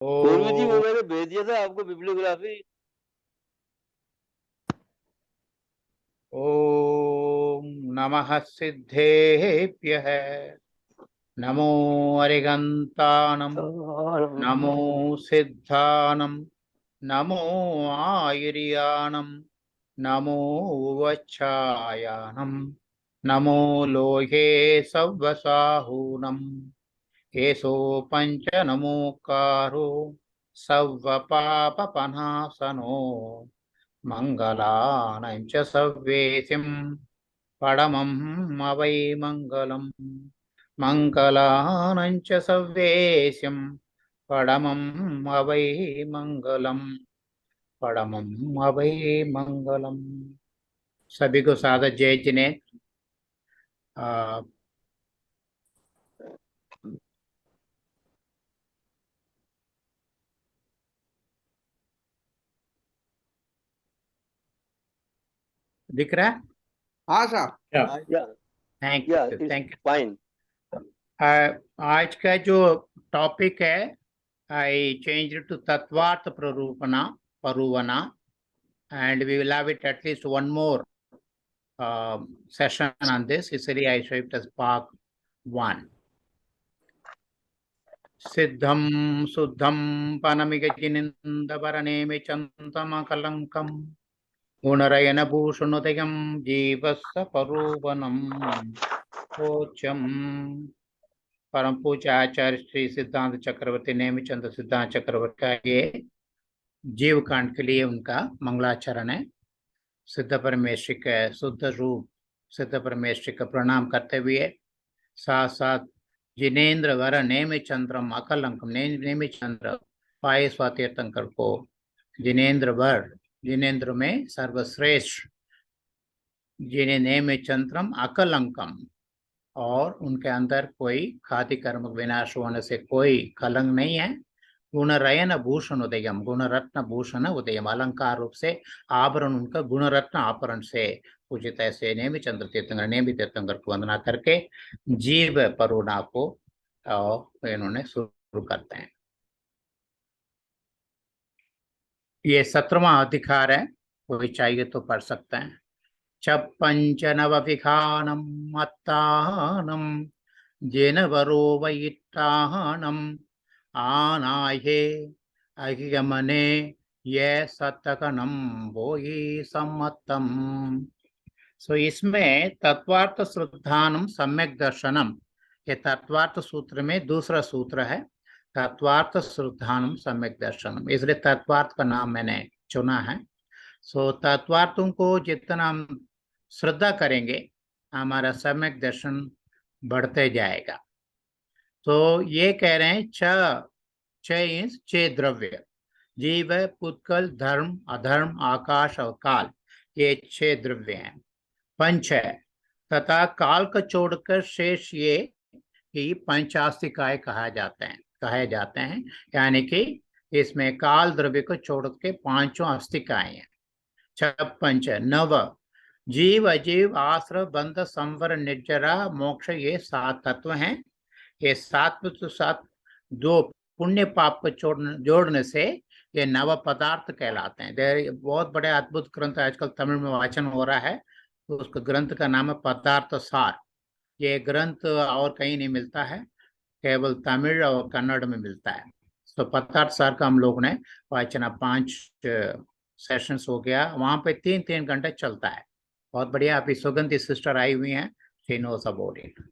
पूर्व जी, वो ओ मैंने भेज दिया था आपको बिब्लियोग्राफी। ओम नमः सिद्धेभ्यः। नमो अरिगन्तानं। नमो सिद्धानं। नमो आयुर्यानं। नमो वच्छायानं। नमो लोहे सव्वसाहूनं। एषो पञ्च नमोकारो सव्वपापपनाशनो मङ्गलानां च सव्येसिं परमं वै मङ्गलम्। मङ्गलानां च सव्येसिं परमं वै मङ्गलम्। परमं वै मङ्गलम्। सभी को सादर जय जिने। आ, दिख रहा है? हाँ साहब। Yeah thank yeah you, it's thank you. Fine. आज का जो टॉपिक है, आई चेंज टू तत्वार्थ प्ररूपणा परुवना, and we will have it at least one more session on this. Isliye I show it as part 1. सिद्धं शुद्धं पनमिगजिनिन्दवरनेमि चन्तमकलङ्कं गुणरयनभूषणोदयं जीवस्य परूपणम् ओचम। परम पूज्य आचार्य श्री सिद्धांत चक्रवर्ती नेमिचंद सिद्धांत चक्रवर्ती का ये जीव कांड के लिए उनका मंगलाचरण है। सिद्ध परमेश्वरी का शुद्ध रूप सिद्ध परमेश्वरी का प्रणाम करते हुए साथ साथ जिनेन्द्र वर नेमि चंद्रम अकलंकम नेमि चंद्र पाये स्वातीर्थंकर को जिनेन्द्र वर, जिनेन्द्र में सर्वश्रेष्ठ, जिने नेमि चंद्रम अकलंकम, और उनके अंदर कोई खाति कर्म विनाश होने से कोई कलंक नहीं है। गुणरयन भूषण उदयम, गुणरत्न भूषण उदयम, अलंकार रूप से आभरण उनका गुणरत्न आभरण से पूजित ऐसे नेमि चंद्र तीर्थंकर नेमि तीर्थंकर को वंदना करके जीव परुणा को इन्होंने शुरू करते हैं। ये 17वां अधिकार है, कोई चाहिए तो पढ़ सकते हैं। चपंच नव विखानम मत्तानम जेन वरो वैत्तानम आनाये अहिगमने ये सतकनम बोहि सम्मतम। सो इसमें तत्वार्थ श्रद्धानम सम्यक दर्शनम, ये तत्वार्थ सूत्र में दूसरा सूत्र है, तत्वार्थ श्रद्धानम सम्यक दर्शनम, इसलिए तत्वार्थ का नाम मैंने चुना है। सो तत्वार्थों को जितना हम श्रद्धा करेंगे हमारा सम्यक दर्शन बढ़ते जाएगा। तो ये कह रहे हैं छह द्रव्य, जीव, पुत्कल, धर्म, अधर्म, आकाश और काल, ये 6 द्रव्य हैं। पंच है तथा काल को छोड़कर शेष ये कि पंचास्तिकाय कहे जाते हैं, यानी कि इसमें काल द्रव्य को छोड़ के 5 अस्तिकाएं हैं। पंच नव, जीव, अजीव, आश्रय, बंध, संवर, निर्जरा, मोक्ष, ये 7 तत्व हैं। ये 7 तो 7 दो पुण्य पाप को जोड़ने से ये नव पदार्थ कहलाते हैं। बहुत बड़े अद्भुत ग्रंथ आजकल तमिल में वाचन हो रहा है, तो उसका ग्रंथ का नाम है पदार्थ सार। ये ग्रंथ और कहीं नहीं मिलता है, केवल तमिल और कन्नड़ में मिलता है। तो पदार्थ सार का हम लोग ने वाचन 5 सेशंस हो गया, वहां पे 3-3 घंटे चलता है। बहुत बढ़िया। अभी सुगंधी सिस्टर आई हुई हैं, शी नोस अबाउट इट।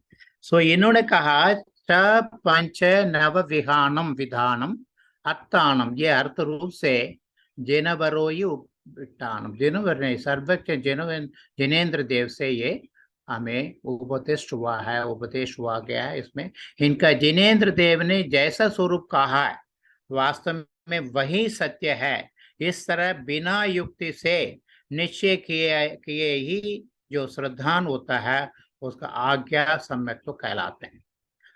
सो इन्होंने कहा पंच नव विहानम विधानम अत्तानम, ये अर्थ रूप से जेनवरोयि विट्टानम, जेनवर ने सर्वज्ञ जिनेन्द्र देव से ये हमें उपदेश हुआ गया है। इसमें इनका जिनेन्द्र देव ने जैसा स्वरूप कहा है वास्तव में वही सत्य है। इस तरह बिना युक्ति से निश्चय किए ही जो श्रद्धान होता है उसका आज्ञा सम्यक तो कहलाते हैं।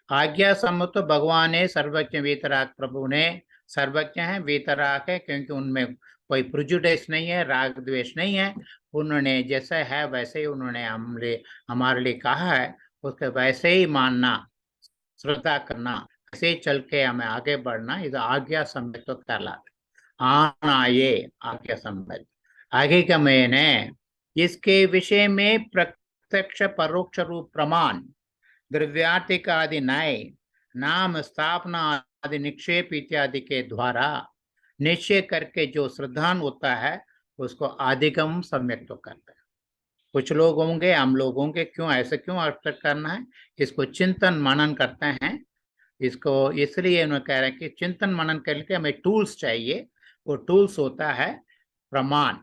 आज्ञा सम्मत तो भगवान है सर्वज्ञ वीतराग, प्रभु ने सर्वज्ञ है, वीतराग है, क्योंकि उनमें कोई प्रेजुडिस नहीं है, राग द्वेष नहीं है। उन्होंने जैसा है वैसे ही उन्होंने हमारे लिए कहा है, उसके वैसे ही मानना, श्रद्धा करना ऐसे चल के हमें आगे बढ़ना, इस आज्ञा सम्यक कहलाता है। आना ये आज्ञा सम्यक आगे का मैंने इसके विषय में प्रत्यक्ष परोक्ष रूप प्रमाण, द्रव्यार्थिक आदि न्याय, नाम स्थापना आदि निक्षेप इत्यादि के द्वारा निश्चय करके जो श्रद्धान होता है उसको आदिगम सम्यक तो करता है। कुछ लोग होंगे, हम लोग होंगे, क्यों ऐसे क्यों अर्थ करना है, इसको चिंतन मनन करते हैं। इसको इसलिए उन्होंने कह रहे हैं कि चिंतन मनन करने के हमें टूल्स चाहिए। वो टूल्स होता है प्रमाण।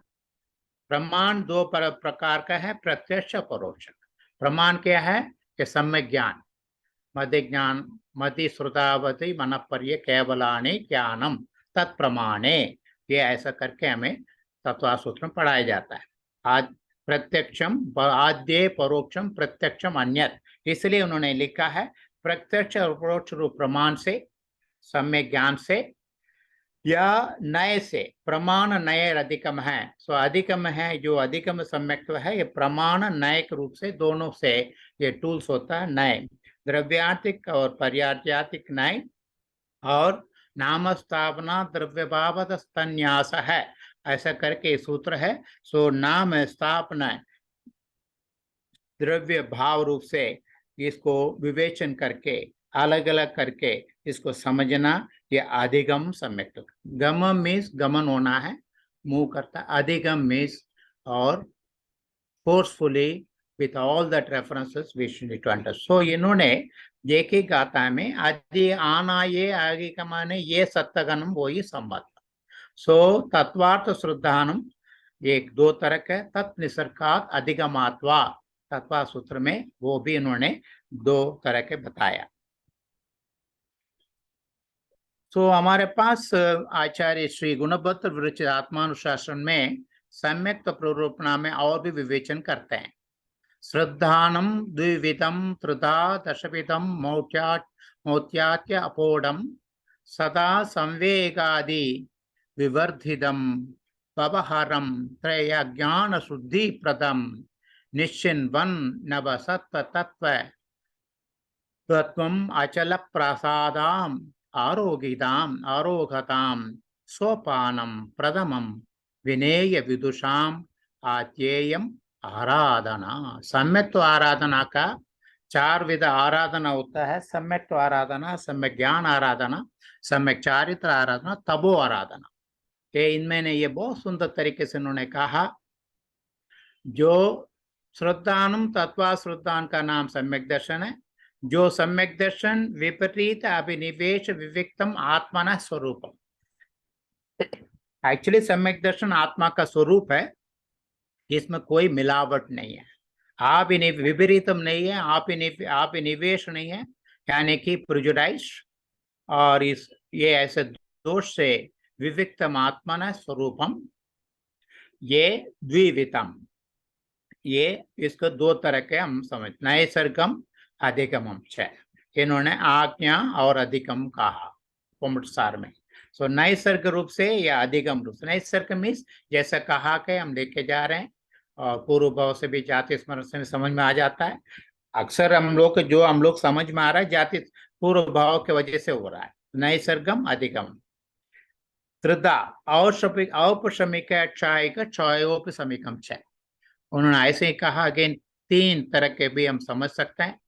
प्रमाण दो प्रकार का है, प्रत्यक्ष परोक्ष। प्रमाण क्या है कि सम्यक ज्ञान, मध्य ज्ञान, मति श्रुतावती मन पर्य केवलानि ज्ञानम तत्प्रमाणे, ये ऐसा करके हमें तत्वसूत्र में पढ़ाया जाता है। आज प्रत्यक्षम आद्य परोक्षम प्रत्यक्षम अन्यत, इसलिए उन्होंने लिखा है प्रत्यक्ष और परोक्ष रूप प्रमाण से, सम्यक ज्ञान से या नए से। प्रमाण नए अधिकम है, सो अधिकम है जो अधिकम सम्यक है, ये प्रमाण नए के रूप से, दोनों से ये टूल्स होता है। नए द्रव्यार्थिक और पर्यार्थ्यार्थिक न्याय और नाम स्थापना द्रव्य बाबत स्तन्यास है, ऐसा करके सूत्र है। सो नाम स्थापना द्रव्य भाव रूप से इसको विवेचन करके अलग अलग करके इसको समझना, ये अधिगम सम्यक। गम मीन्स गमन होना है, मूव करता। अधिगम मीन्स और forcefully with all that references we should need to understand. So इन्होंने एक ही गाथा में आदि आना ये आगे का माने ये सत्तगणम वो ही संबद्ध। सो तत्वार्थ श्रद्धानम एक दो तरह का, तत् निसर्गात अधिगमात्वा तत्वा सूत्र में वो भी इन्होंने दो तरह के बताया। सो हमारे पास आचार्य श्री गुणभद्र विरचित आत्मानुशासन में सम्यक प्ररूपणा में और भी विवेचन करते हैं। श्रद्धानम द्विविधम त्रिधा दशविधम मौत्यात्य अपोडम सदा संवेगादि विवर्धितम पवहरम त्रय ज्ञान शुद्धि प्रदम निश्चिन्वन नव सत्व तत्व तत्वम अचल प्रसादाम आरोगताम सोपानम प्रथमम विनेय विदुषाम आत्येयम आराधना। सम्यक्त्व आराधना का चार विध आराधना होता है। सम्यक्त्व आराधना, सम्यक ज्ञान आराधना, सम्यक चारित्र आराधना, तबो आराधना। के इनमें ने ये बहुत सुंदर तरीके से उन्होंने कहा, जो श्रद्धानम तत्वा श्रद्धान का नाम सम्यक दर्शन है। जो सम्यक दर्शन विपरीत अभिनिवेश विविक्तम आत्मना स्वरूपम, एक्चुअली सम्यक दर्शन आत्मा का स्वरूप है, इसमें कोई मिलावट नहीं है। आप विपरीतम नहीं है, आप निवेश नहीं है, यानी कि प्रिजुडाइज, और इस ये ऐसे दोष से विविक्तम आत्मना स्वरूपम, ये द्विवितम, ये इसको दो तरह के हम समझ, नैसर्गम अधिगमम छह, इन्होंने आज्ञा और अधिगम कहा सार में। सो नैसर्ग रूप से या अधिगम रूप से, नैसर्ग मीन्स जैसा कहा के हम लेके जा रहे हैं, और पूर्व भाव से भी जाति स्मरण से समझ में आ जाता है। अक्सर हम लोग जो हम लोग समझ में आ रहा है जाति पूर्व भाव के वजह से हो रहा है। नैसर्गम अधिगम त्रिधा औपशमिक क्षायिक क्षयोपशमिकम छह, उन्होंने ऐसे ही कहा। अगेन तीन तरह के भी हम समझ सकते हैं,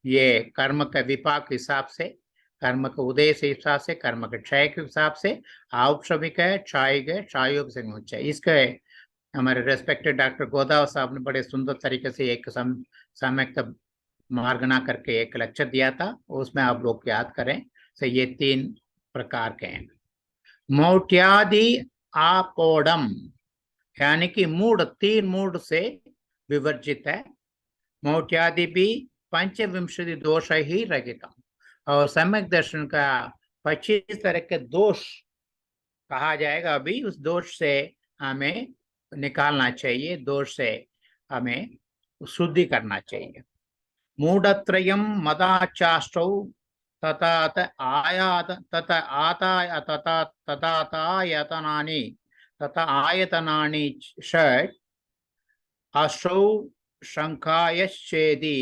ये कर्म के विपाक हिसाब से, कर्म के उदय से हिसाब से, कर्म के क्षय के हिसाब से, औपशमिक है, क्षायिक है, क्षयोपशमिक है। इसके हमारे रेस्पेक्टेड डॉक्टर गोदाव साहब ने बड़े सुंदर तरीके से एक सम्यक मार्गना करके एक लेक्चर दिया था, उसमें आप लोग याद करें। तो ये तीन प्रकार के हैं। मौट्यादि आपोडम, यानी कि मूड, तीन मूड से विवर्जित है। मौट्यादि भी पंचविंशति दोष ही रहितम, और सम्यक दर्शन का 25 तरह के दोष कहा जाएगा। अभी उस दोष से हमें निकालना चाहिए, दोष से हमें शुद्धि करना चाहिए। मूढ़त्रयम मदाचाष्टौ तथा आयात तथा आताय तथा तथातायतनानि तथा आयतनानि षट् अष्टौ शंखायश्चेदि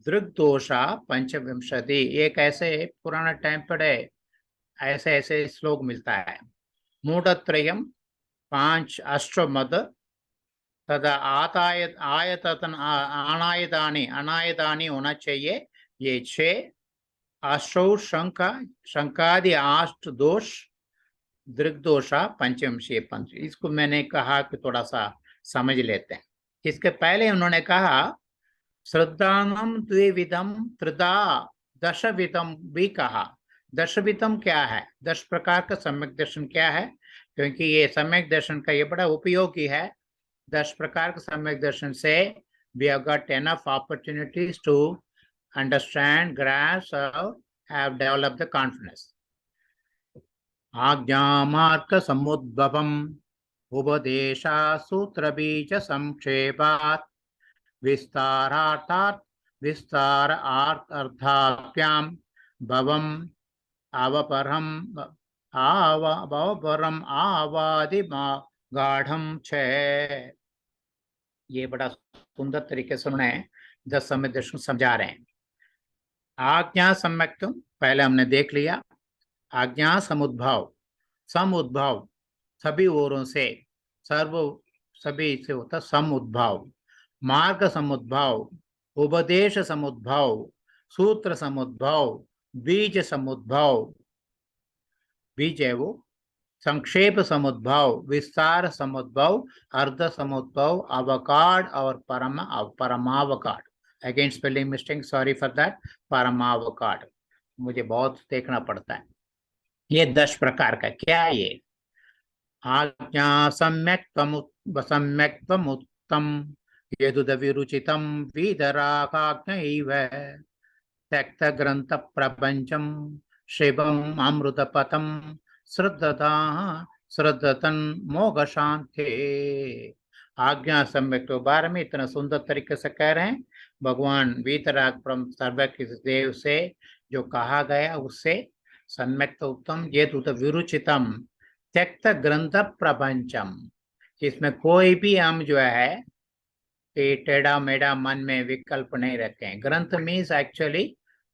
दृग्दोषा पंचविंशति, एक ऐसे पुराना टाइम पर ऐसे ऐसे श्लोक मिलता है। मूढ़त्रयम 5 अश्वमद, तदा आताय आयतन अनायदानी अनायदानी होना चाहिए, ये 6 अश्रौ शंका शंकादि 8 दोष, दृग्दोषा पंचविंशे पंच। इसको मैंने कहा कि थोड़ा सा समझ लेते हैं। इसके पहले उन्होंने कहा श्रद्धानम द्विविधम त्रिधा दशविधम भी कहा। दशविधम क्या है, 10 प्रकार का सम्यक दर्शन क्या है, क्योंकि ये सम्यक दर्शन का ये बड़ा उपयोगी है। 10 प्रकार के सम्यक दर्शन से we have got enough opportunities to understand, grasp, have developed the confidence. आज्ञामार्ग समुद्भवम् उपदेशा सूत्र बीज संक्षेपात् विस्तारार्थात् विस्तार अर्थाभ्याम भवम अवपरम आवादि गाढ़म छे। ये बड़ा सुंदर तरीके से उन्हें 10 सम्यक दर्शन समझा रहे हैं। आज्ञा सम्यक्तम पहले हमने देख लिया। आज्ञा समुद्भव, समुद्भव सभी ओरों से, सर्व सभी से होता समुद्भव। मार्ग समुद्भव, उपदेश समुद्भव, सूत्र समुद्भव, बीज समुद्भव, बीज है वो, संक्षेप समुद्भव, विस्तार समुद्भव, अर्ध समुद्भव, अवकाड और परमावकाड। Again spelling mistake, sorry for that. परमावकाड मुझे बहुत देखना पड़ता है। ये 10 प्रकार का क्या है ये? आज्ञा सम्यक्तम उत्तम यदुदविरुचितम वीतरागाज्ञैव त्यक्त ग्रंथ प्रपंचम शिवम अमृतपथम श्रद्धता श्रद्धतन मोघ शांति। आज्ञा सम्यक तो 12 में इतना सुंदर तरीके से कह रहे हैं। भगवान वीतराग सर्वज्ञ देव से जो कहा गया उससे सम्यक्त उत्तम ये विरुचितम त्यक्त ग्रंथ प्रपंचम, इसमें कोई भी हम जो है कि टेढ़ा मेढ़ा मन में विकल्प नहीं रखते हैं। ग्रंथ मीन्स एक्चुअली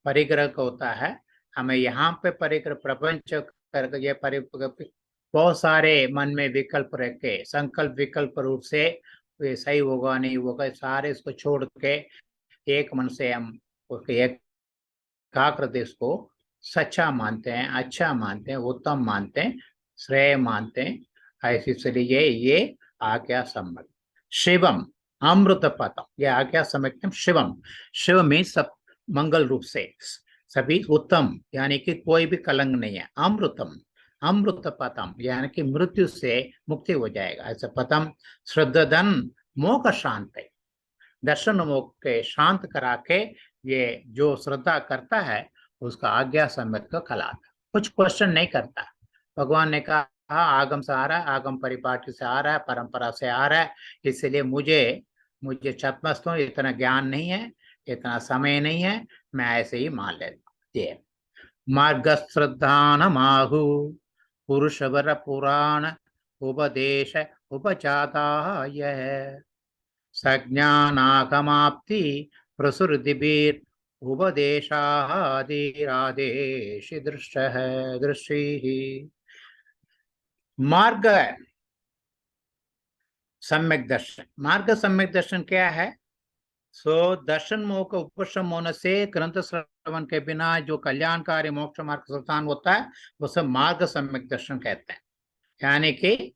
परिग्रह होता है। हमें यहाँ पे परिग्रह प्रपंच करके ये बहुत सारे मन में विकल्प रखे, संकल्प विकल्प रूप से ये सही होगा नहीं होगा, सारे इसको छोड़ के एक मन से हम उसके एकाग्र देश को सच्चा मानते हैं, अच्छा मानते हैं, उत्तम मानते हैं, श्रेय मानते हैं। ऐसे इसलिए ये आज्ञा सम्यक। शिवम अमृत पथम, यह आज्ञा सम्यक शिवम। शिव में सब मंगल रूप से सभी उत्तम, यानी कि कोई भी कलंक नहीं है। अमृतम अमृत पथम, यानी कि मृत्यु से मुक्ति हो जाएगा। ऐसा पथम श्रद्धन मोक्ष शांत, दर्शन मोक्ष के शांत करा के ये जो श्रद्धा करता है उसका आज्ञा सम्यक का कहलाता। कुछ क्वेश्चन नहीं करता। भगवान ने कहा आगम से आ रहा है, आगम परिपाटी से आ रहा है, परंपरा से आ रहा है, इसलिए मुझे चतमस्त हूं, इतना ज्ञान नहीं है, इतना समय नहीं है, मैं ऐसे ही मान लेता हूं। मार्ग श्रद्धान माहु पुरुषवर पुराण उपदेश उपचाता यह सज्ञानागमाप्ति प्रसुरदिबीर उपदेशादिरादेश दृष्टि। मार्ग सम्यक दर्शन, मार्ग सम्यक दर्शन क्या है? दर्शन मोह का उपशम होने से ग्रंथ श्रवण के बिना जो कल्याणकारी मोक्ष मार्ग संस्थान होता है उसे मार्ग सम्यक दर्शन कहते हैं। यानी कि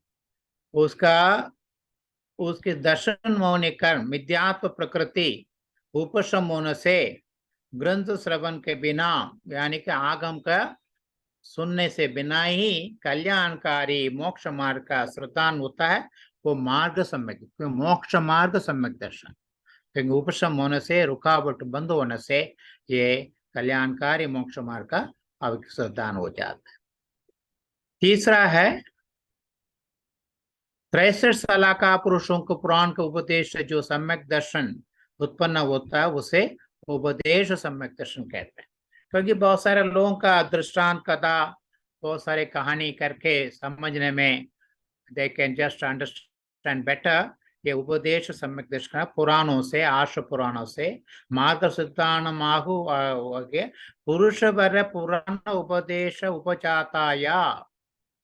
उसके दर्शन होने कर्म मिथ्यात्व प्रकृति उपशम होने से ग्रंथ श्रवण के बिना, यानी कि आगम का सुनने से बिना ही कल्याणकारी मोक्ष मार्ग का श्रद्धान होता है, वो मार्ग सम्यक, मोक्ष मार्ग सम्यक दर्शन। क्योंकि उपशम होने से, रुकावट बंद होने से ये कल्याणकारी मोक्ष मार्ग का श्रद्धान हो जाता है। तीसरा है 63 साल का पुरुषों को पुराण का उपदेश से जो सम्यक दर्शन उत्पन्न होता है उसे उपदेश सम्यक दर्शन कहते हैं। क्योंकि बहुत सारे लोगों का दृष्टांत कथा, बहुत सारे कहानी करके समझने में they can just understand better, ये उपदेश सम्यक दर्शन पुराणों से, आर्ष पुराणों से मार्ग सिद्धांत माहु पुरुष वर पुराण उपदेश उपचाताया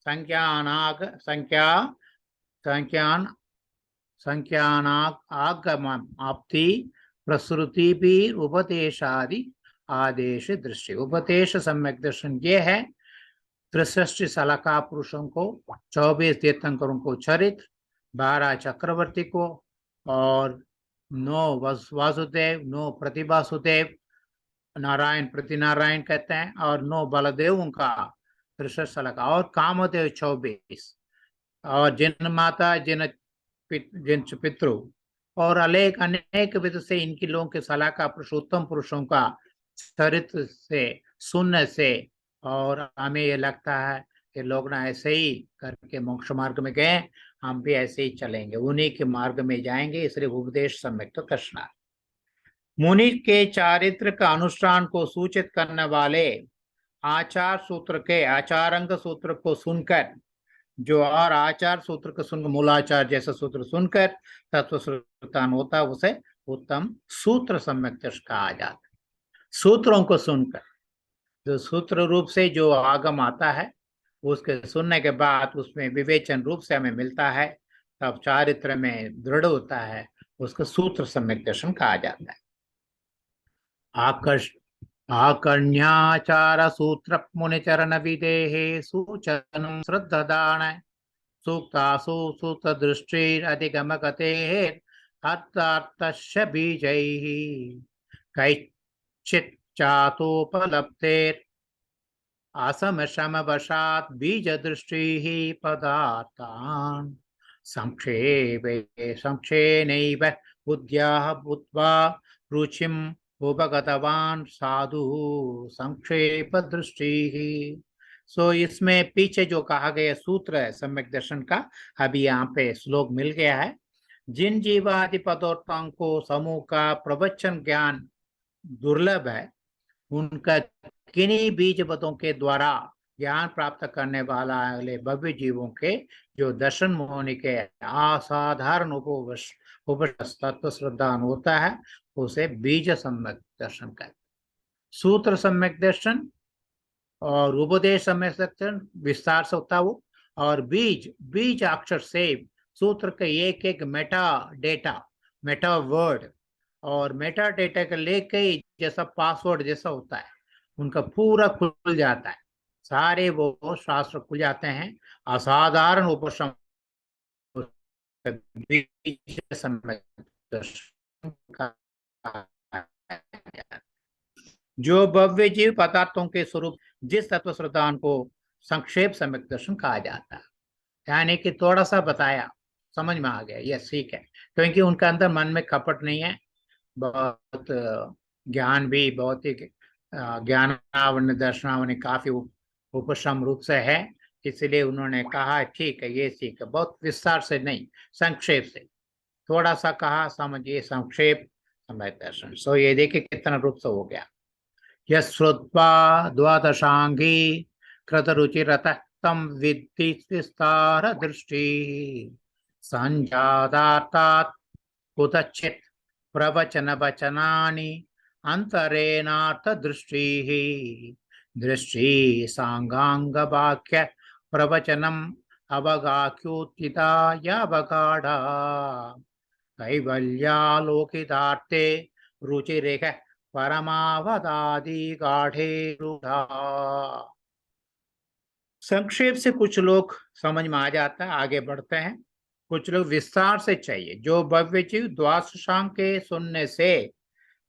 संज्ञानाग संज्ञान संज्ञानाग आगम आपति प्रसृति भी उपदेशादि आदेश दृष्टि। उपदेश सम्यक दर्शन ये है त्रिसृष्टि सलाका पुरुषों को, 24 तीर्थंकरों को चरित्र, 12 चक्रवर्ती को और 9 वासुदेव, 9 प्रतिभासुदेव, नारायण प्रतिनारायण कहते हैं, और 9 बलदेवों का त्रिसृष्टि सलाका, और कामदेव 24, और जिन माता जिन पितृ और अनेक अनेक विध से इनकी लोगों के सलाका पुरुषोत्तम पुरुषों का चरित्र से सुनने से, और हमें ये लगता है कि लोग ना ऐसे ही करके मोक्ष मार्ग में गए, हम भी ऐसे ही चलेंगे, उन्हीं के मार्ग में जाएंगे, इसलिए उपदेश सम्यक तो कृष्णा। मुनि के चारित्र का अनुष्ठान को सूचित करने वाले आचार सूत्र के आचारंग सूत्र को सुनकर, जो और आचार सूत्र को सुनकर, मूलाचार जैसा सूत्र सुनकर तत्व श्रुतान होता है, उसे उत्तम सूत्र सम्यक दर्शन कहा जाता है। सूत्रों को सुनकर, जो सूत्र रूप से जो आगम आता है उसके सुनने के बाद उसमें विवेचन रूप से हमें मिलता है, तब चारित्र में दृढ़ होता है, उसको सूत्र सम्यक दर्शन कहा जाता है। आकर्ण्याचार सूत्र मुनिचरण विदेहे सूचन श्रद्धान सूक्तासु सूत्र दृष्टि अधिगम गतेः अर्थार्थस्य बीजैः कैचित् चातोपलब्धेर असमशमवशात् बीज दृष्टिः पदार्थान् संक्षेपैनैव बुद्ध्याः भूत्वा रुचिम् उपगतवान् साधु संक्षेप दृष्टिः। सो इसमें पीछे जो कहा गया सूत्र है सम्यक दर्शन का, अभी यहाँ पे श्लोक मिल गया है। जिन जीवादि पदार्थों को समूह का प्रवचन ज्ञान दुर्लभ है, उनका किन्हीं बीज पदों के द्वारा ज्ञान प्राप्त करने वाले भव्य जीवों के जो दर्शन होने के असाधारण उपवश तत्व श्रद्धान होता है, उसे बीज सम्यक दर्शन कहते हैं। सूत्र सम्यक दर्शन और उपदेश सम्यक दर्शन विस्तार से होता है वो, और बीज अक्षर से सूत्र के एक एक मेटा वर्ड और मेटा डेटा के लेके जैसा पासवर्ड जैसा होता है, उनका पूरा खुल जाता है, सारे वो शास्त्र खुल जाते हैं। असाधारण उपशम जो भव्य जीव पदार्थों के स्वरूप जिस तत्व श्रद्धान को संक्षेप सम्यक दर्शन कहा जाता है, यानी कि थोड़ा सा बताया, समझ में आ गया, ये ठीक है, क्योंकि उनका अंदर मन में कपट नहीं है, बहुत ज्ञान भी बहुत ही ज्ञानावरण दर्शनावरण काफी उपशम रूप से है, इसलिए उन्होंने कहा ठीक है, ये ठीक है, बहुत विस्तार से नहीं, संक्षेप से थोड़ा सा कहा, समझिए संक्षेप समय दर्शन। सो ये देखिए कितना रूप से हो गया। यश्रुत्वा द्वादशांगी कृत रुचिरतः तम विद्धि विस्तार दृष्टि संजातात् कुतचित् प्रवचन वचनानि अंतरेणार्थ दृष्टि सांगांग वाक्य प्रवचनम अवगाख्योत्थिता यवगाढ़ा कैवल्यालोकितार्थे रुचिरेख परमावदादि गाढ़े रूढ़ा। संक्षेप से कुछ लोग समझ में आ जाता है, आगे बढ़ते हैं, कुछ लोग विस्तार से चाहिए। जो भव्य जीव द्वादशांग के सुनने से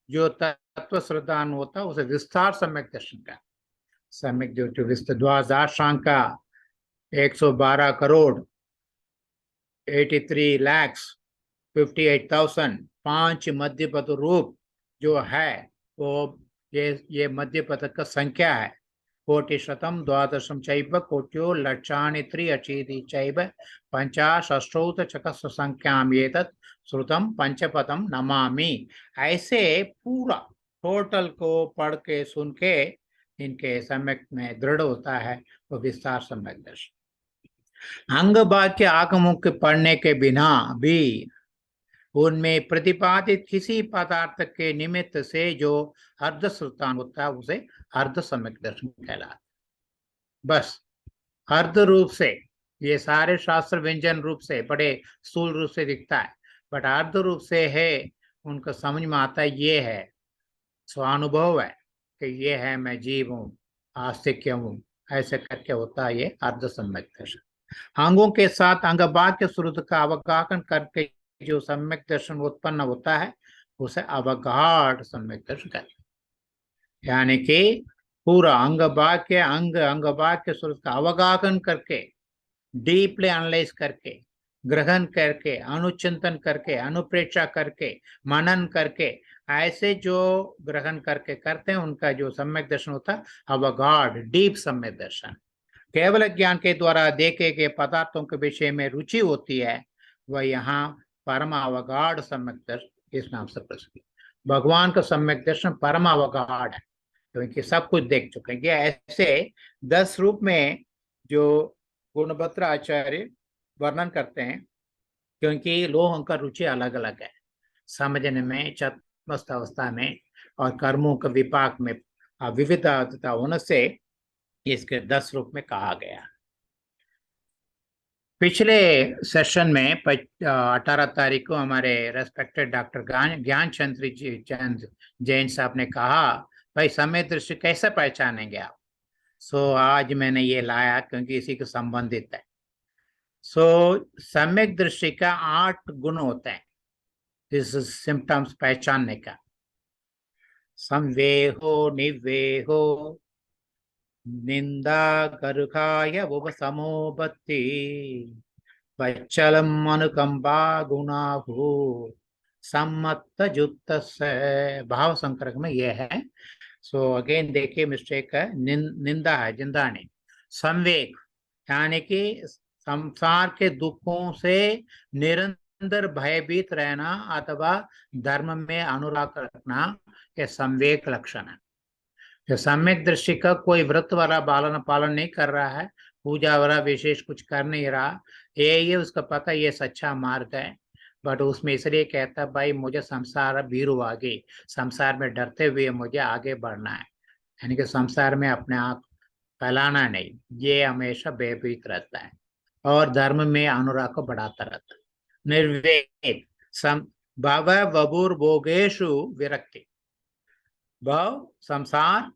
जो तत्व श्रद्धान होता है, उसे विस्तार सम्यक दर्शन का सम्यक जो विस्तार द्वादशांग का 112 करोड़ 83,58,000 5 मध्य पद रूप जो है, वो ये मध्य पद का संख्या है। कोटि शतम द्वादशम चैव कोट्यो लक्षाणि त्र्यशीति चैव पंचाशष्टौत चकस संख्याम एतत् श्रुतम पंचपदम नमामि। ऐसे पूरा टोटल को पढ़ के सुन के इनके सम्यक में दृढ़ होता है वो विस्तार सम्यक दर्शन। अंग वाक्य आगमों के पढ़ने के बिना भी उनमें प्रतिपादित किसी पदार्थ के निमित्त से जो अर्ध श्रुतान होता है उसे अर्ध सम्यक दर्शन कहलाता है। बस अर्ध रूप से ये सारे शास्त्र व्यंजन रूप से बड़े स्थूल रूप से दिखता है, बट अर्ध रूप से है उनको समझ में आता है, ये है स्वानुभव है कि ये है मैं जीव हूँ, आस्तिक्य हूँ, ऐसे करके होता है ये अर्ध सम्यक दर्शन। अंगों के साथ अंग वाक्य श्रुत का अवगाहन करके जो सम्यक दर्शन उत्पन्न होता है उसे अवगाढ़ सम्यक दर्शन कहते हैं। यानी कि पूरा अंग वाक्य श्रुत का अवगाहन करके, डीपली एनालाइज करके, ग्रहण करके, अनुचिंतन करके, अनुप्रेक्षा करके, मनन करके, ऐसे जो ग्रहण करके करते हैं उनका जो सम्यक दर्शन होता है अवगाढ़ डीप सम्यक दर्शन। केवल ज्ञान के द्वारा देखे गए पदार्थों के विषय में रुचि होती है, वह यहाँ परम अवगाढ़ सम्यक दर्शन इस नाम से प्रसिद्ध। भगवान का सम्यक दर्शन परम अवगाढ़ है क्योंकि सब कुछ देख चुके हैं। ऐसे 10 रूप में जो गुणभद्र आचार्य वर्णन करते हैं, क्योंकि लोगों का रुचि अलग अलग है समझने में, चतमस्त अवस्था में और कर्मों के विपाक में विविधता होने से इसके 10 रूप में कहा गया। पिछले सेशन में 18 तारीख को हमारे रेस्पेक्टेड डॉक्टर ज्ञान चंद जैन साहब ने कहा, भाई समय दृष्टि कैसे पहचानेंगे आप। सो आज मैंने ये लाया क्योंकि इसी के संबंधित है। सो सम्यक दृष्टि का 8 गुण होते हैं इस सिम्टम्स पहचानने का। संवेहो निवेहो निंदा करुखाय उपशमो बत्ति वच्चलम अनुकंपा गुणा भू सम्मत जुक्त भाव संक्रक में यह है। सो अगेन देखिए मिस्टेक है, निंदा है, जिंदा नहीं। संवेग यानी कि संसार के दुखों से निरंतर भयभीत रहना अथवा धर्म में अनुराग रखना, यह संवेग लक्षण है। जो सम्यक दृष्टि का कोई व्रत वाला पालन नहीं कर रहा है, पूजा वाला विशेष कुछ कर नहीं रहा, ये उसका पता ये सच्चा मार्ग है, बट उसमें इसलिए कहता भाई मुझे संसार भीरू आगे, संसार में डरते हुए मुझे आगे बढ़ना है, यानी कि संसार में अपने आप फैलाना नहीं, ये हमेशा भयभीत रहता है और धर्म में अनुराग को बढ़ाता रहता है। निर्वेद भव वबुर भोगेशु विरक्ति, भव संसार,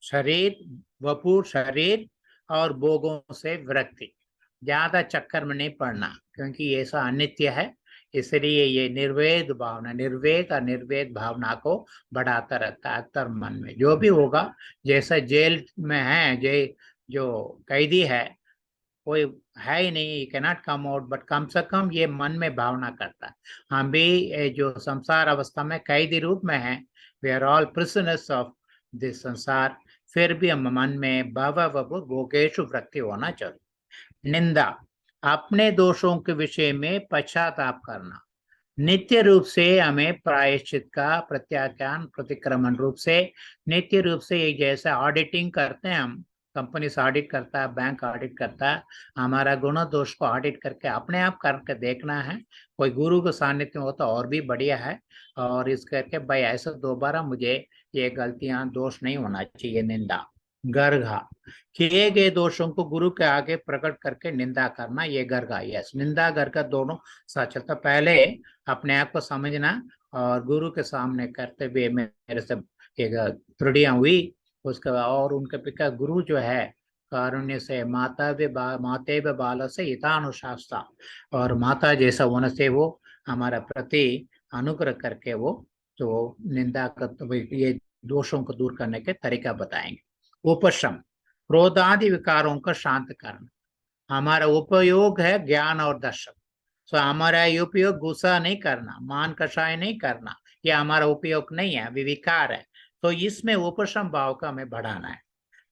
शरीर, वपुर शरीर और भोगों से विरक्ति, ज्यादा चक्कर में नहीं पड़ना क्योंकि ये सब अनित्य है, इसलिए ये निर्वेद भावना, निर्वेद और निर्वेद भावना को बढ़ाता रहता है अक्सर मन में। जो भी होगा, जैसा जेल में है जो कैदी है, कोई है ही नहीं, कैनॉट कम आउट, बट कम से कम ये मन में भावना करता है। हम भी जो संसार अवस्था में कैदी रूप में है, we are all prisoners of this संसार, फिर भी हम मन में भव भोगेशु वृत्ति होना चाहिए। निंदा अपने दोषों के विषय में पश्चाताप करना, नित्य रूप से हमें प्रायश्चित का प्रत्याख्यान प्रतिक्रमण रूप से नित्य रूप से एक जैसे ऑडिटिंग करते हैं हम, कंपनी से ऑडिट करता है, बैंक ऑडिट करता है, हमारा गुण दोष को ऑडिट करके अपने आप करके देखना है। कोई गुरु के सानिध्य में हो तो और भी बढ़िया है, और इस करके भाई ऐसा दोबारा मुझे ये गलतियां दोष नहीं होना चाहिए। निंदा गर्घा किए गए दोषों को गुरु के आगे प्रकट करके निंदा करना, ये गर्घा। यस, निंदा गर्घा दोनों साथ चलता। पहले अपने आप को समझना और गुरु के सामने करते हुए मेरे से एक त्रुटियां हुई, उसके बाद और उनके पिता गुरु जो है कारुण्य से माते बाल से हितानुशास्ता, और माता जैसा होने से वो हमारा प्रति अनुग्रह करके वो जो निंदा कर ये दोषों को दूर करने के तरीका बताएंगे। उपशम क्रोधादि विकारों का शांत करना, हमारा उपयोग है ज्ञान और दर्शन। सो हमारा उपयोग गुस्सा नहीं करना, मान कषाय नहीं करना, ये हमारा उपयोग नहीं है, विकार है। तो इसमें उपशम भाव का हमें बढ़ाना है।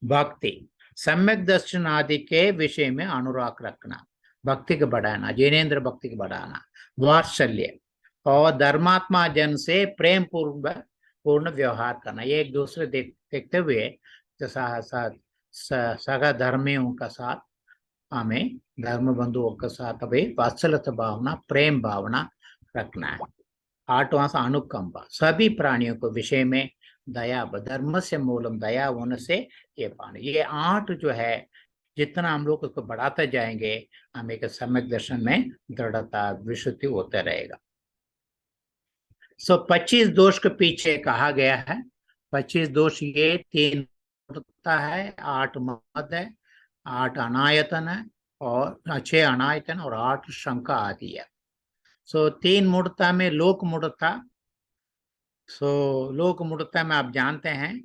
भक्ति सम्यक दर्शन आदि के विषय में अनुराग रखना, भक्ति को बढ़ाना, जिनेन्द्र भक्ति को बढ़ाना। वात्सल्य और धर्मात्मा जन से प्रेम पूर्ण व्यवहार करना, ये एक दूसरे देखते हुए सगा धर्मियों का साथ हमें धर्म बंधुओं के साथ अभी वात्सल्य भावना, प्रेम भावना रखना है। आठवां सा अनुकंपा, सभी प्राणियों को विषय में दया, धर्म से मूलम, दया होने से ये पानी, ये 8 जो है, जितना हम लोग उसको बढ़ाते जाएंगे, हमें एक सम्यक दर्शन में दृढ़ता विशुद्धि होता रहेगा। 25 दोष के पीछे कहा गया है, 25 दोष ये 3 मूर्तता है, 8 मद है, 8 अनायतन है, और 6 अनायतन और 8 शंका आदि है। 3 मूर्तता में लोक मूर्तता, लोक मूर्तता में आप जानते हैं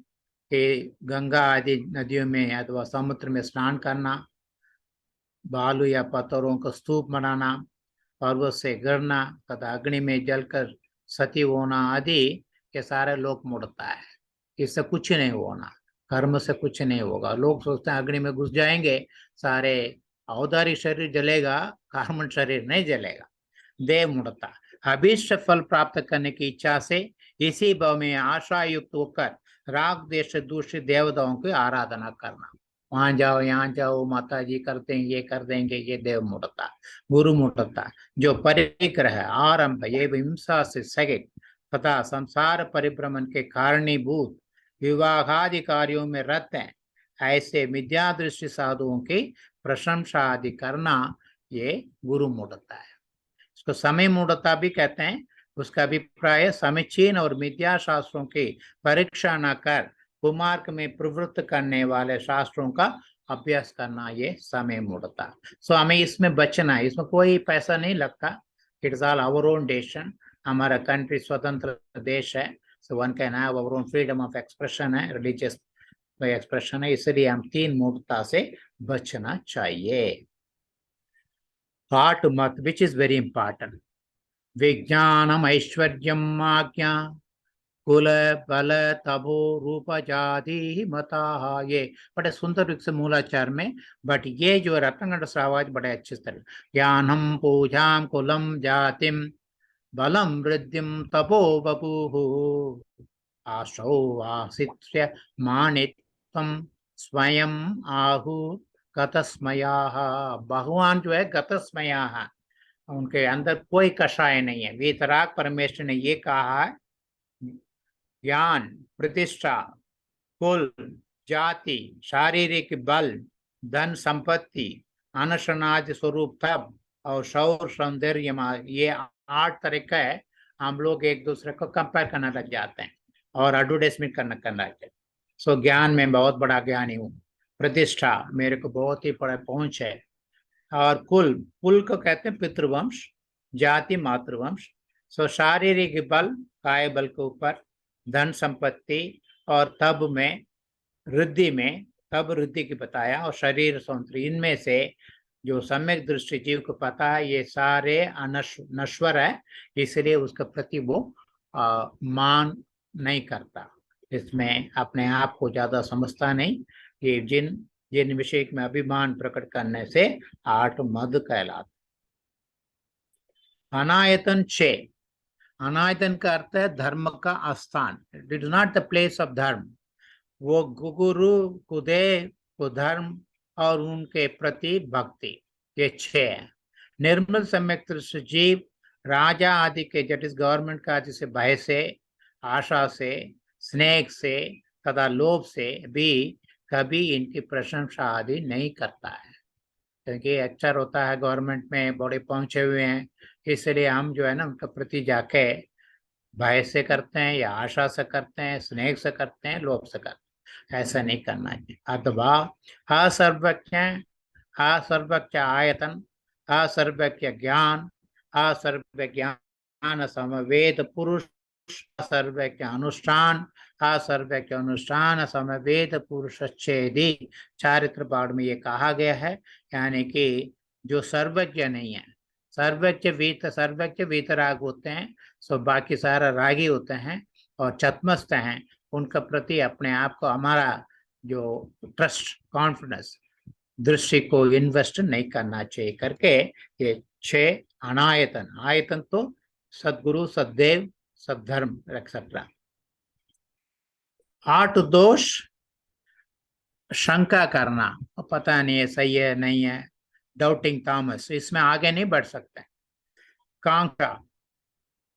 कि गंगा आदि नदियों में अथवा समुद्र में स्नान करना, बालू या पत्थरों का स्तूप बनाना, पर्वत से गिरना तथा अग्नि में जलकर सती होना आदि के सारे लोक मूर्तता है। इससे कुछ नहीं होना, कर्म से कुछ नहीं होगा। लोग सोचते हैं अग्नि में घुस जाएंगे सारे औदारी शरीर जलेगा, कार्बन शरीर नहीं जलेगा। देव मूर्तता, अभीष्ट फल प्राप्त करने की इच्छा से इसी भाव में आशा युक्त होकर राग देश से दूसरे देवताओं की आराधना करना, वहां जाओ यहाँ जाओ माता जी कर देंगे, ये कर देंगे, ये देव मूर्तता। गुरु मूर्तता, जो परिग्रह आरंभ ये हिंसा से सहित तथा संसार परिभ्रमण के कारणीभूत विवाहादि कार्यों में रत हैं, ऐसे मिथ्या दृष्टि साधुओं की प्रशंसा आदि करना, ये गुरु मूर्तता है। इसको समय मूढ़ता भी कहते हैं। उसका अभिप्राय समीचीन और मिथ्या शास्त्रों की परीक्षा न कर कुमार्ग में प्रवृत्त करने वाले शास्त्रों का अभ्यास करना, ये समय मूढ़ता। हमें इसमें बचना है, इसमें कोई पैसा नहीं लगता। It's all our own decision. हमारा कंट्री स्वतंत्र देश है, so one can have our own freedom of expression है, रिलीजियस एक्सप्रेशन है, इसलिए हम 3 मूढ़ता से बचना चाहिए। Thought mat, which is very important. विज्ञानम ऐश्वर्यम आज्ञा कुल बल तभो रूप जाति मता, ये बड़े सुंदर रूप से मूलाचार में, बट ये जो रत्नगढ़ श्रावाज बड़े अच्छे तरह, ज्ञानम पूजाम कुलम जातिम बलम वृद्धिम तपो बभूः आशौ आसित्य मानित्वम स्वयं आहु गतस्मयाः। भगवान जो है गतस्मयाः, उनके अंदर कोई कषाय नहीं है। वीतराग परमेश्वर ने ये कहा है, ज्ञान, प्रतिष्ठा, कुल, जाति, शारीरिक बल, धन संपत्ति, अनशनादि स्वरूप तप और शौर सौंदर्य, ये 8 तरीका है। हम लोग एक दूसरे को कंपेयर करना लग जाते हैं और एडवर्टाइजमेंट करना लगते हैं। ज्ञान में बहुत बड़ा ज्ञानी हूँ, प्रतिष्ठा मेरे को बहुत ही बड़ा पहुंच है, और कुल, कुल को कहते हैं पितृवंश, जाति मातृवंश। शारीरिक बल, काय बल के ऊपर, धन संपत्ति, और तब में वृद्धि में, तब वृद्धि की बताया, और शरीर सौंदर्य। इनमें से जो सम्यक दृष्टि जीव को पता है ये सारे नश्वर है, इसलिए उसके प्रति वो मान नहीं करता, इसमें अपने आप को ज्यादा समझता नहीं। ये जिन विषय में अभिमान प्रकट करने से 8 मद कहलाते। अनायतन 6, अनायतन का अर्थ है धर्म का आस्थान। It is not the place of dharma. वो गुरु कुदेव को धर्म और उनके प्रति भक्ति, ये 6 है। निर्मल सम्यक दृष्टि जीव राजा आदि के, जट इज गवर्नमेंट का आदि से, भय से, आशा से, स्नेह से तथा लोभ से भी कभी इनकी प्रशंसा आदि नहीं करता है, क्योंकि अक्सर होता है गवर्नमेंट में बड़े पहुंचे हुए हैं, इसलिए हम जो है ना उनके प्रति जाके भय से करते हैं या आशा से करते हैं, स्नेह से करते हैं, लोभ से करते हैं। ऐसा नहीं करना चाहिए। अथवा असर्वज्ञ, असर्वज्ञ आयतन, असर्वज्ञ ज्ञान, असर्वज्ञान समवेद पुरुष, असर्वज्ञ अनुष्ठान, असर्वज्ञ अनुष्ठान समवेद पुरुष छेदी। चारित्र पाठ में ये कहा गया है, यानी कि जो सर्वज्ञ नहीं है, सर्वज्ञ वीतराग होते हैं, सो बाकी सारा रागी होते हैं और चतमस्त हैं, उनका प्रति अपने आप को, हमारा जो ट्रस्ट, कॉन्फिडेंस, दृष्टि को इन्वेस्ट नहीं करना चाहिए करके ये 6 अनायतन, आयतन तो सदगुरु, सददेव, सद्धर्म एक्सेट्रा। 8 दोष, शंका करना, पता नहीं है सही है नहीं है, डाउटिंग थॉमस, इसमें आगे नहीं बढ़ सकते। कांक्षा,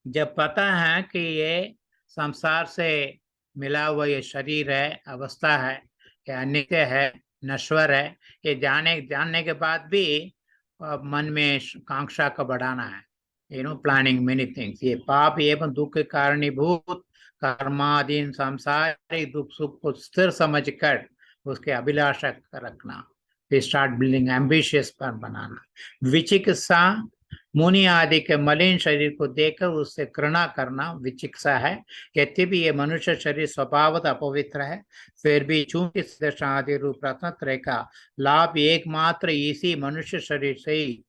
जब पता है कि ये संसार से मिला हुआ ये शरीर है, अवस्था है, ये अनित्य है, नश्वर है, ये जानने के बाद भी मन में कांक्षा का बढ़ाना है, प्लानिंग मेनी थिंग्स। ये पाप एवं दुख के कारणीभूत कर्माधीन सांसारिक दुख सुख को स्थिर समझकर उसके अभिलाषा रखना, फिर स्टार्ट बिल्डिंग एम्बिशियस पर बनाना। विचिकित्सा मुनि आदि के मलिन शरीर को देखकर उससे घृणा करना विचिकित्सा है। यद्यपि ये मनुष्य शरीर स्वभावतः अपवित्र है, फिर भी चूंकि दर्शन आदि रूप रत्नत्रय का लाभ एकमात्र इसी मनुष्य शरीर से ही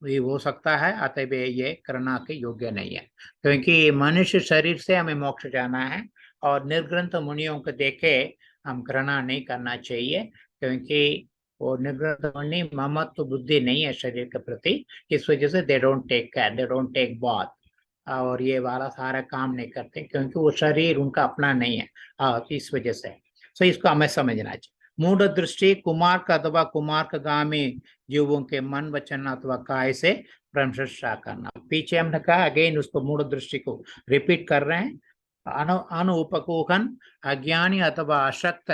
हो सकता है, अतः ये करना के योग्य नहीं है। क्योंकि मनुष्य शरीर से हमें मोक्ष जाना है और निर्ग्रंथ मुनियों को देखे हम घृणा नहीं करना चाहिए, क्योंकि वो निर्ग्रंथ मुनि ममत्व बुद्धि नहीं है शरीर के प्रति। इस वजह से they don't take care, they don't take bath और ये वाला सारा काम नहीं करते, क्योंकि वो शरीर उनका अपना नहीं है। इस वजह से सो इसको हमें समझना चाहिए। मूढ़ दृष्टि कुमार्क अथवा कुमार्कगामी जीवों के मन वचन अथवा काय से प्रशंसा करना। पीछे हमने कहा, अगेन उसको मूढ़ दृष्टि को रिपीट कर रहे हैं। अनुपकुहन अज्ञानी अथवा अशक्त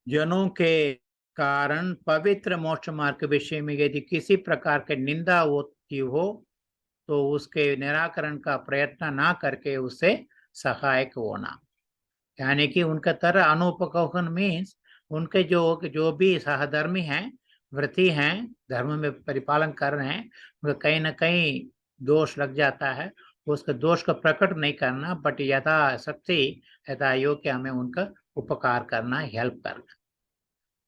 जनों के कारण पवित्र मोक्ष मार्ग के विषय में यदि किसी प्रकार की निंदा होती हो तो उसके निराकरण का प्रयत्न ना करके उससे सहायक होना। यानी कि उनका तरह अनुपकोहन मीन्स उनके जो भी सहधर्मी हैं, व्रती हैं, धर्म में परिपालन कर रहे हैं, उनका कहीं ना कहीं दोष लग जाता है, उसके दोष को प्रकट नहीं करना, बट यथाशक्ति यथा योग्य हमें उनका उपकार करना, हेल्प करना।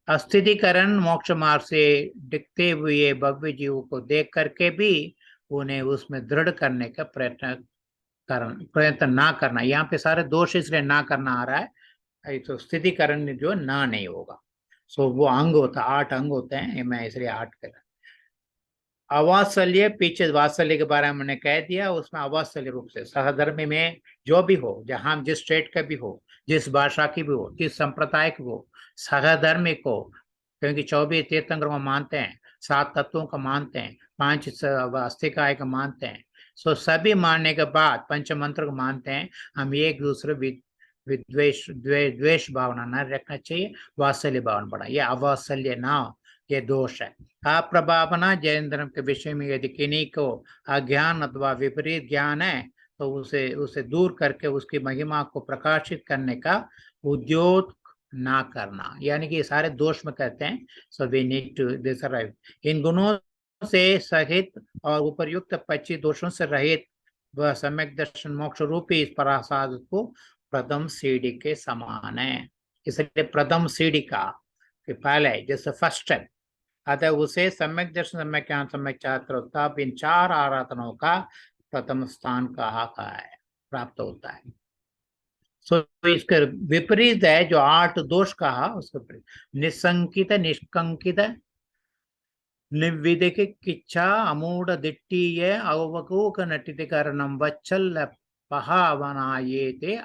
अस्थितिकरण मोक्ष मार्ग से दिखते हुए भव्य जीवों को देख करके भी उन्हें उसमें दृढ़ करने का प्रयत्न ना करना। यहाँ पे सारे दोष इसलिए ना करना आ रहा है, तो स्थितिकरण जो ना नहीं होगा। सो वो अंग होता, 8 अंग होते हैं, मैं इसलिए 8 कर। अवात्सल्य, पीछे वात्सल्य के बारे में मैंने कह दिया, उसमें अवात्सल्य रूप से सहधर्मी में जो भी हो, जहां जिस स्टेट का भी हो, जिस भाषा की भी हो, जिस संप्रदाय की हो, सहधर्मी को, क्योंकि 24 तीर्थंकर को मानते हैं, 7 तत्वों का मानते हैं, 5 अस्थिकाय का मानते हैं। सो सभी मानने के बाद पंच मंत्र को मानते हैं। हम एक दूसरे द्वेष भावना न रखना चाहिए, वात्सल्य भावना बढ़ा। यह अवात्सल्य ना, ये दोष है। अप्रभावना जयेंद्रम के विषय में यदि किन्हीं को अज्ञान अथवा विपरीत ज्ञान है तो उसे दूर करके उसकी महिमा को प्रकाशित करने का उद्योग ना करना, यानी कि सारे दोष में कहते हैं। सो वी नीड टू डिसराइव इन गुणों से सहित और उपयुक्त 25 दोषों से रहित वह सम्यक दर्शन मोक्ष रूपी इस प्रसाद को प्रथम सीढ़ी के समान है। इसलिए प्रथम सीढ़ी का पहले जैसे फर्स्ट स्टेप, अतः उसे सम्यक दर्शन, सम्यक ज्ञान, सम्यक चारित्र इन 4 आराधनाओं का प्रथम स्थान कहा है, प्राप्त होता है। सो इसके विपरीत है जो 8 दोष कहा, उसके निसंकित, निष्कंकित, निर्विदिक, किच्छा, अमूढ़, दिट्टीय, अवकूक, नटित कारणम वच्छल पहावनायेते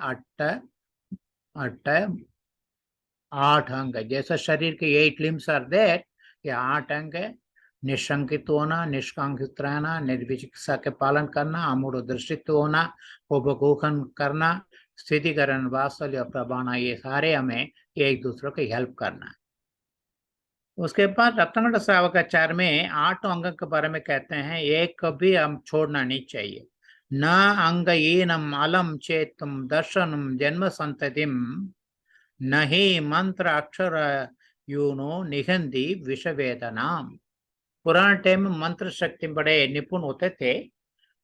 8 अंग। जैसा शरीर के 8 लिम्स आर देयर, ये 8 अंग है। निशंकित होना, निष्कांक्षित रहना, निर्विचिकित्सा के पालन करना, अमूढ़ दृष्टित्व होना, उपगोखन करना, स्थितिकरण, वात्सल्य, प्रभाना, ये सारे हमें एक दूसरे को हेल्प करना है। उसके बाद रत्नगढ़ श्रावकाचार्य में 8 अंग के बारे में कहते हैं, एक कभी हम छोड़ना नहीं चाहिए। न अंग ईनम अलम चेतम दर्शनम जन्म संततिम नहीं मंत्र अक्षर यूनो निहंदी विषवेदना। पुराने टाइम में मंत्र शक्ति बड़े निपुण होते थे।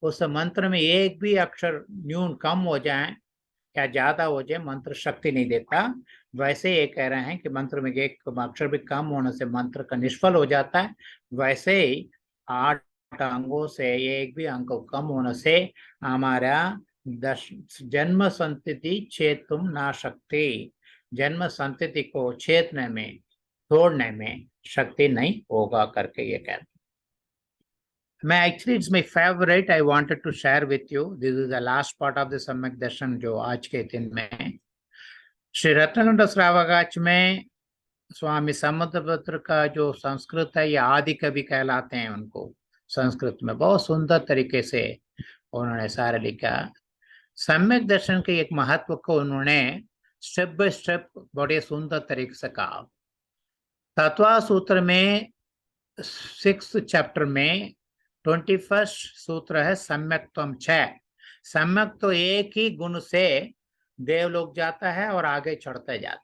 उस मंत्र में एक भी अक्षर न्यून कम हो जाए या ज्यादा हो जाए, मंत्र शक्ति नहीं देता। वैसे ये कह रहे हैं कि मंत्र में एक अक्षर भी कम होने से मंत्र का निष्फल हो जाता है। वैसे ही 8 अंगों से एक भी अंग कम होने से हमारा जन्म संतति छेदुम ना शक्ति, जन्म संतति को छेदने में, तोड़ने में शक्ति नहीं होगा करके ये कहते हैं। मैं actually it's my favourite, I wanted to share with you. This is the last part of the सम्यक दर्शन जो आज के दिन में श्री रत्नगढ़ श्रावकाच में स्वामी समुद्रभद्र का जो संस्कृत है, ये आदि कवि कहलाते हैं। उनको संस्कृत में बहुत सुंदर तरीके से उन्होंने सारा लिखा। सम्यक दर्शन के एक महत्व को उन्होंने स्टेप बाय स्टेप बड़े सुंदर तरीके से कहा। तत्वा सूत्र में 6th चैप्टर में 21st सूत्र है सम्यक्त्वम 6। सम्यक तो एक ही गुण से देवलोक जाता है और आगे चढ़ते जाता है।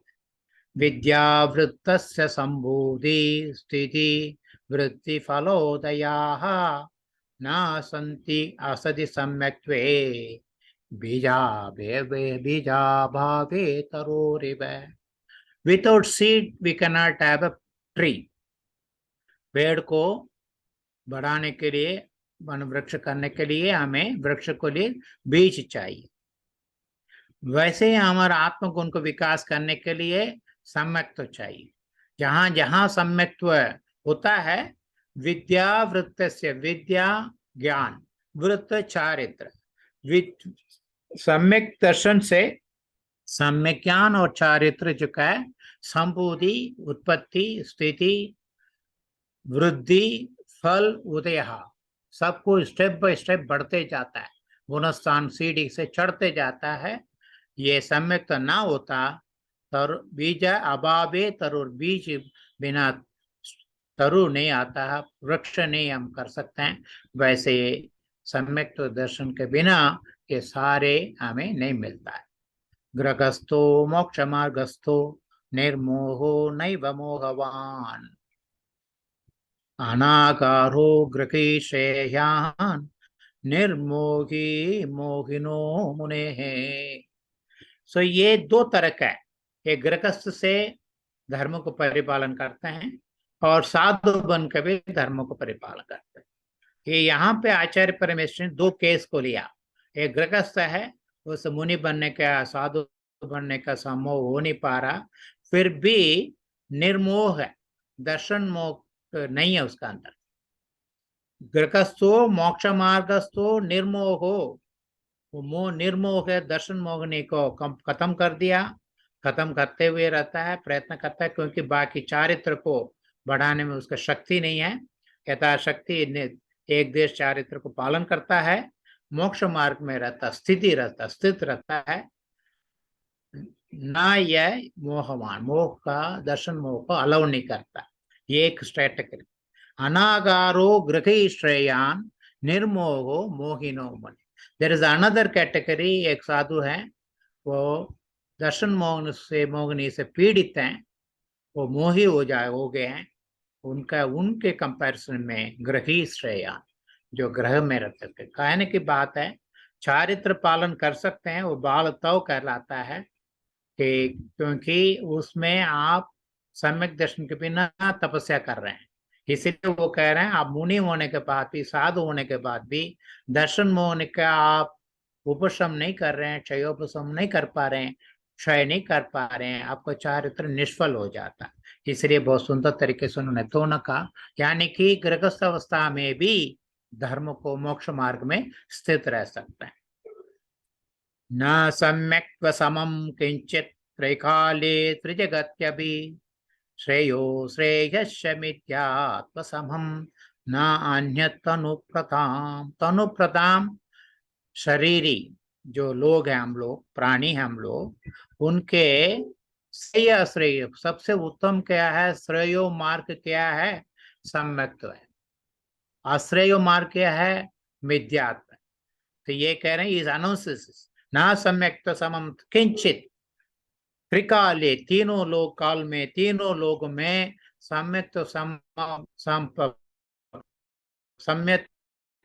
विद्यावृत्तस्य संबोधि स्थिति वृत्ति फलोदयाः न संति असदि सम्यक्त्वे बीजा बीजा भावे तरोरिव। Without seed we can not have a tree. पेड़ को बढ़ाने के लिए, वन वृक्ष करने के लिए हमें वृक्ष को लिए बीज चाहिए। वैसे ही हमारा आत्मगुण को विकास करने के लिए सम्यक्त्व चाहिए। जहां जहां सम्यक्त्व होता है, विद्या वृत्त से विद्या ज्ञान, वृत्त चारित्र, सम्यक दर्शन से सम्यक ज्ञान और चारित्र जो है संबोधि उत्पत्ति स्थिति वृद्धि फल उदय, सबको स्टेप बाय स्टेप बढ़ते जाता है, गुणस्थान सीढ़ी से चढ़ते जाता है। ये सम्यक तो ना होता तर बीज अभावे तरुर, बीज बिना तरु नहीं आता है, वृक्ष नहीं हम कर सकते हैं। वैसे सम्यक तो दर्शन के बिना ये सारे हमें नहीं मिलता है। ग्रहस्थो मोक्ष मार्गस्थो निर्मोहो नैव मोहवान अनाकारो ग्रही श्रेयान निर्मोही मोहिनो मुने है। सो ये दो तरह का है। एक गृहस्थ से धर्म को परिपालन करते हैं और साधु बन के भी धर्म को परिपालन करते हैं। ये यहाँ पे आचार्य परमेश्वर ने दो केस को लिया। एक गृहस्थ है, उस मुनि बनने का साधु बनने का सम्मोह हो नहीं पा रहा, फिर भी निर्मोह है, दर्शन मोह नहीं है उसका अंदर। गृहस्थो मोक्ष मार्गस्थो निर्मोहो, वो मोह निर्मोह है, दर्शन मोहनी को खत्म कर दिया, खत्म करते हुए रहता है, प्रयत्न करता है, क्योंकि बाकी चारित्र को बढ़ाने में उसका शक्ति नहीं है। यथाशक्ति एक देश चारित्र को पालन करता है, मोक्ष मार्ग में रहता, स्थिति रहता, स्थित रहता है, ना यह मोहवान, मोह का दर्शन मोह को अलाउ नहीं करता। ये एक कैटेगरी। अनागारो गृही श्रेयान निर्मोहो मोहिनो मुनि। देयर इज अनदर कैटेगरी, एक साधु है, वो दर्शन मोहन से मोहनी से पीड़ित हैं, वो मोही हो गए हैं। उनका उनके कंपैरिजन में गृही श्रेयान, जो ग्रह में रहते थे, कहने की बात है चारित्र पालन कर सकते हैं, वो बाल तव कहलाता है कि क्योंकि उसमें आप सम्यक दर्शन के बिना तपस्या कर रहे हैं। इसीलिए वो कह रहे हैं आप मुनि होने के बाद भी, साधु होने के बाद भी दर्शन मोहन का आप उपशम नहीं कर रहे हैं, क्षयोपशम नहीं कर पा रहे हैं, क्षय नहीं कर पा रहे हैं, आपका चारित्र निष्फल हो जाता है। इसलिए बहुत सुंदर तरीके से उन्होंने दोनों कहा, यानी कि गृहस्थ अवस्था में भी धर्म को मोक्ष मार्ग में स्थित रह सकते हैं। न सम्यक् समम किंचित त्रैकाले त्रिजगत्यपि श्रेयो श्रेयस्य मिथ्यात्व समम न अन्यत् तनुप्रताम। तनुप्रताम शरीरी जो लोग हैं, हम लोग प्राणी हैं, हम लोग, उनके श्रेय अश्रेय सबसे उत्तम क्या है, श्रेयो मार्ग क्या है, सम्यक्त्व है। अश्रेय मार्ग क्या है, मिथ्यात्व। तो ये कह रहे हैं इस अनाउंसिस ना सम्यक्त्व समम किंचित त्रिकाले, तीनों लोग काल में, तीनों लोग में सम्यक्त्व सम्यक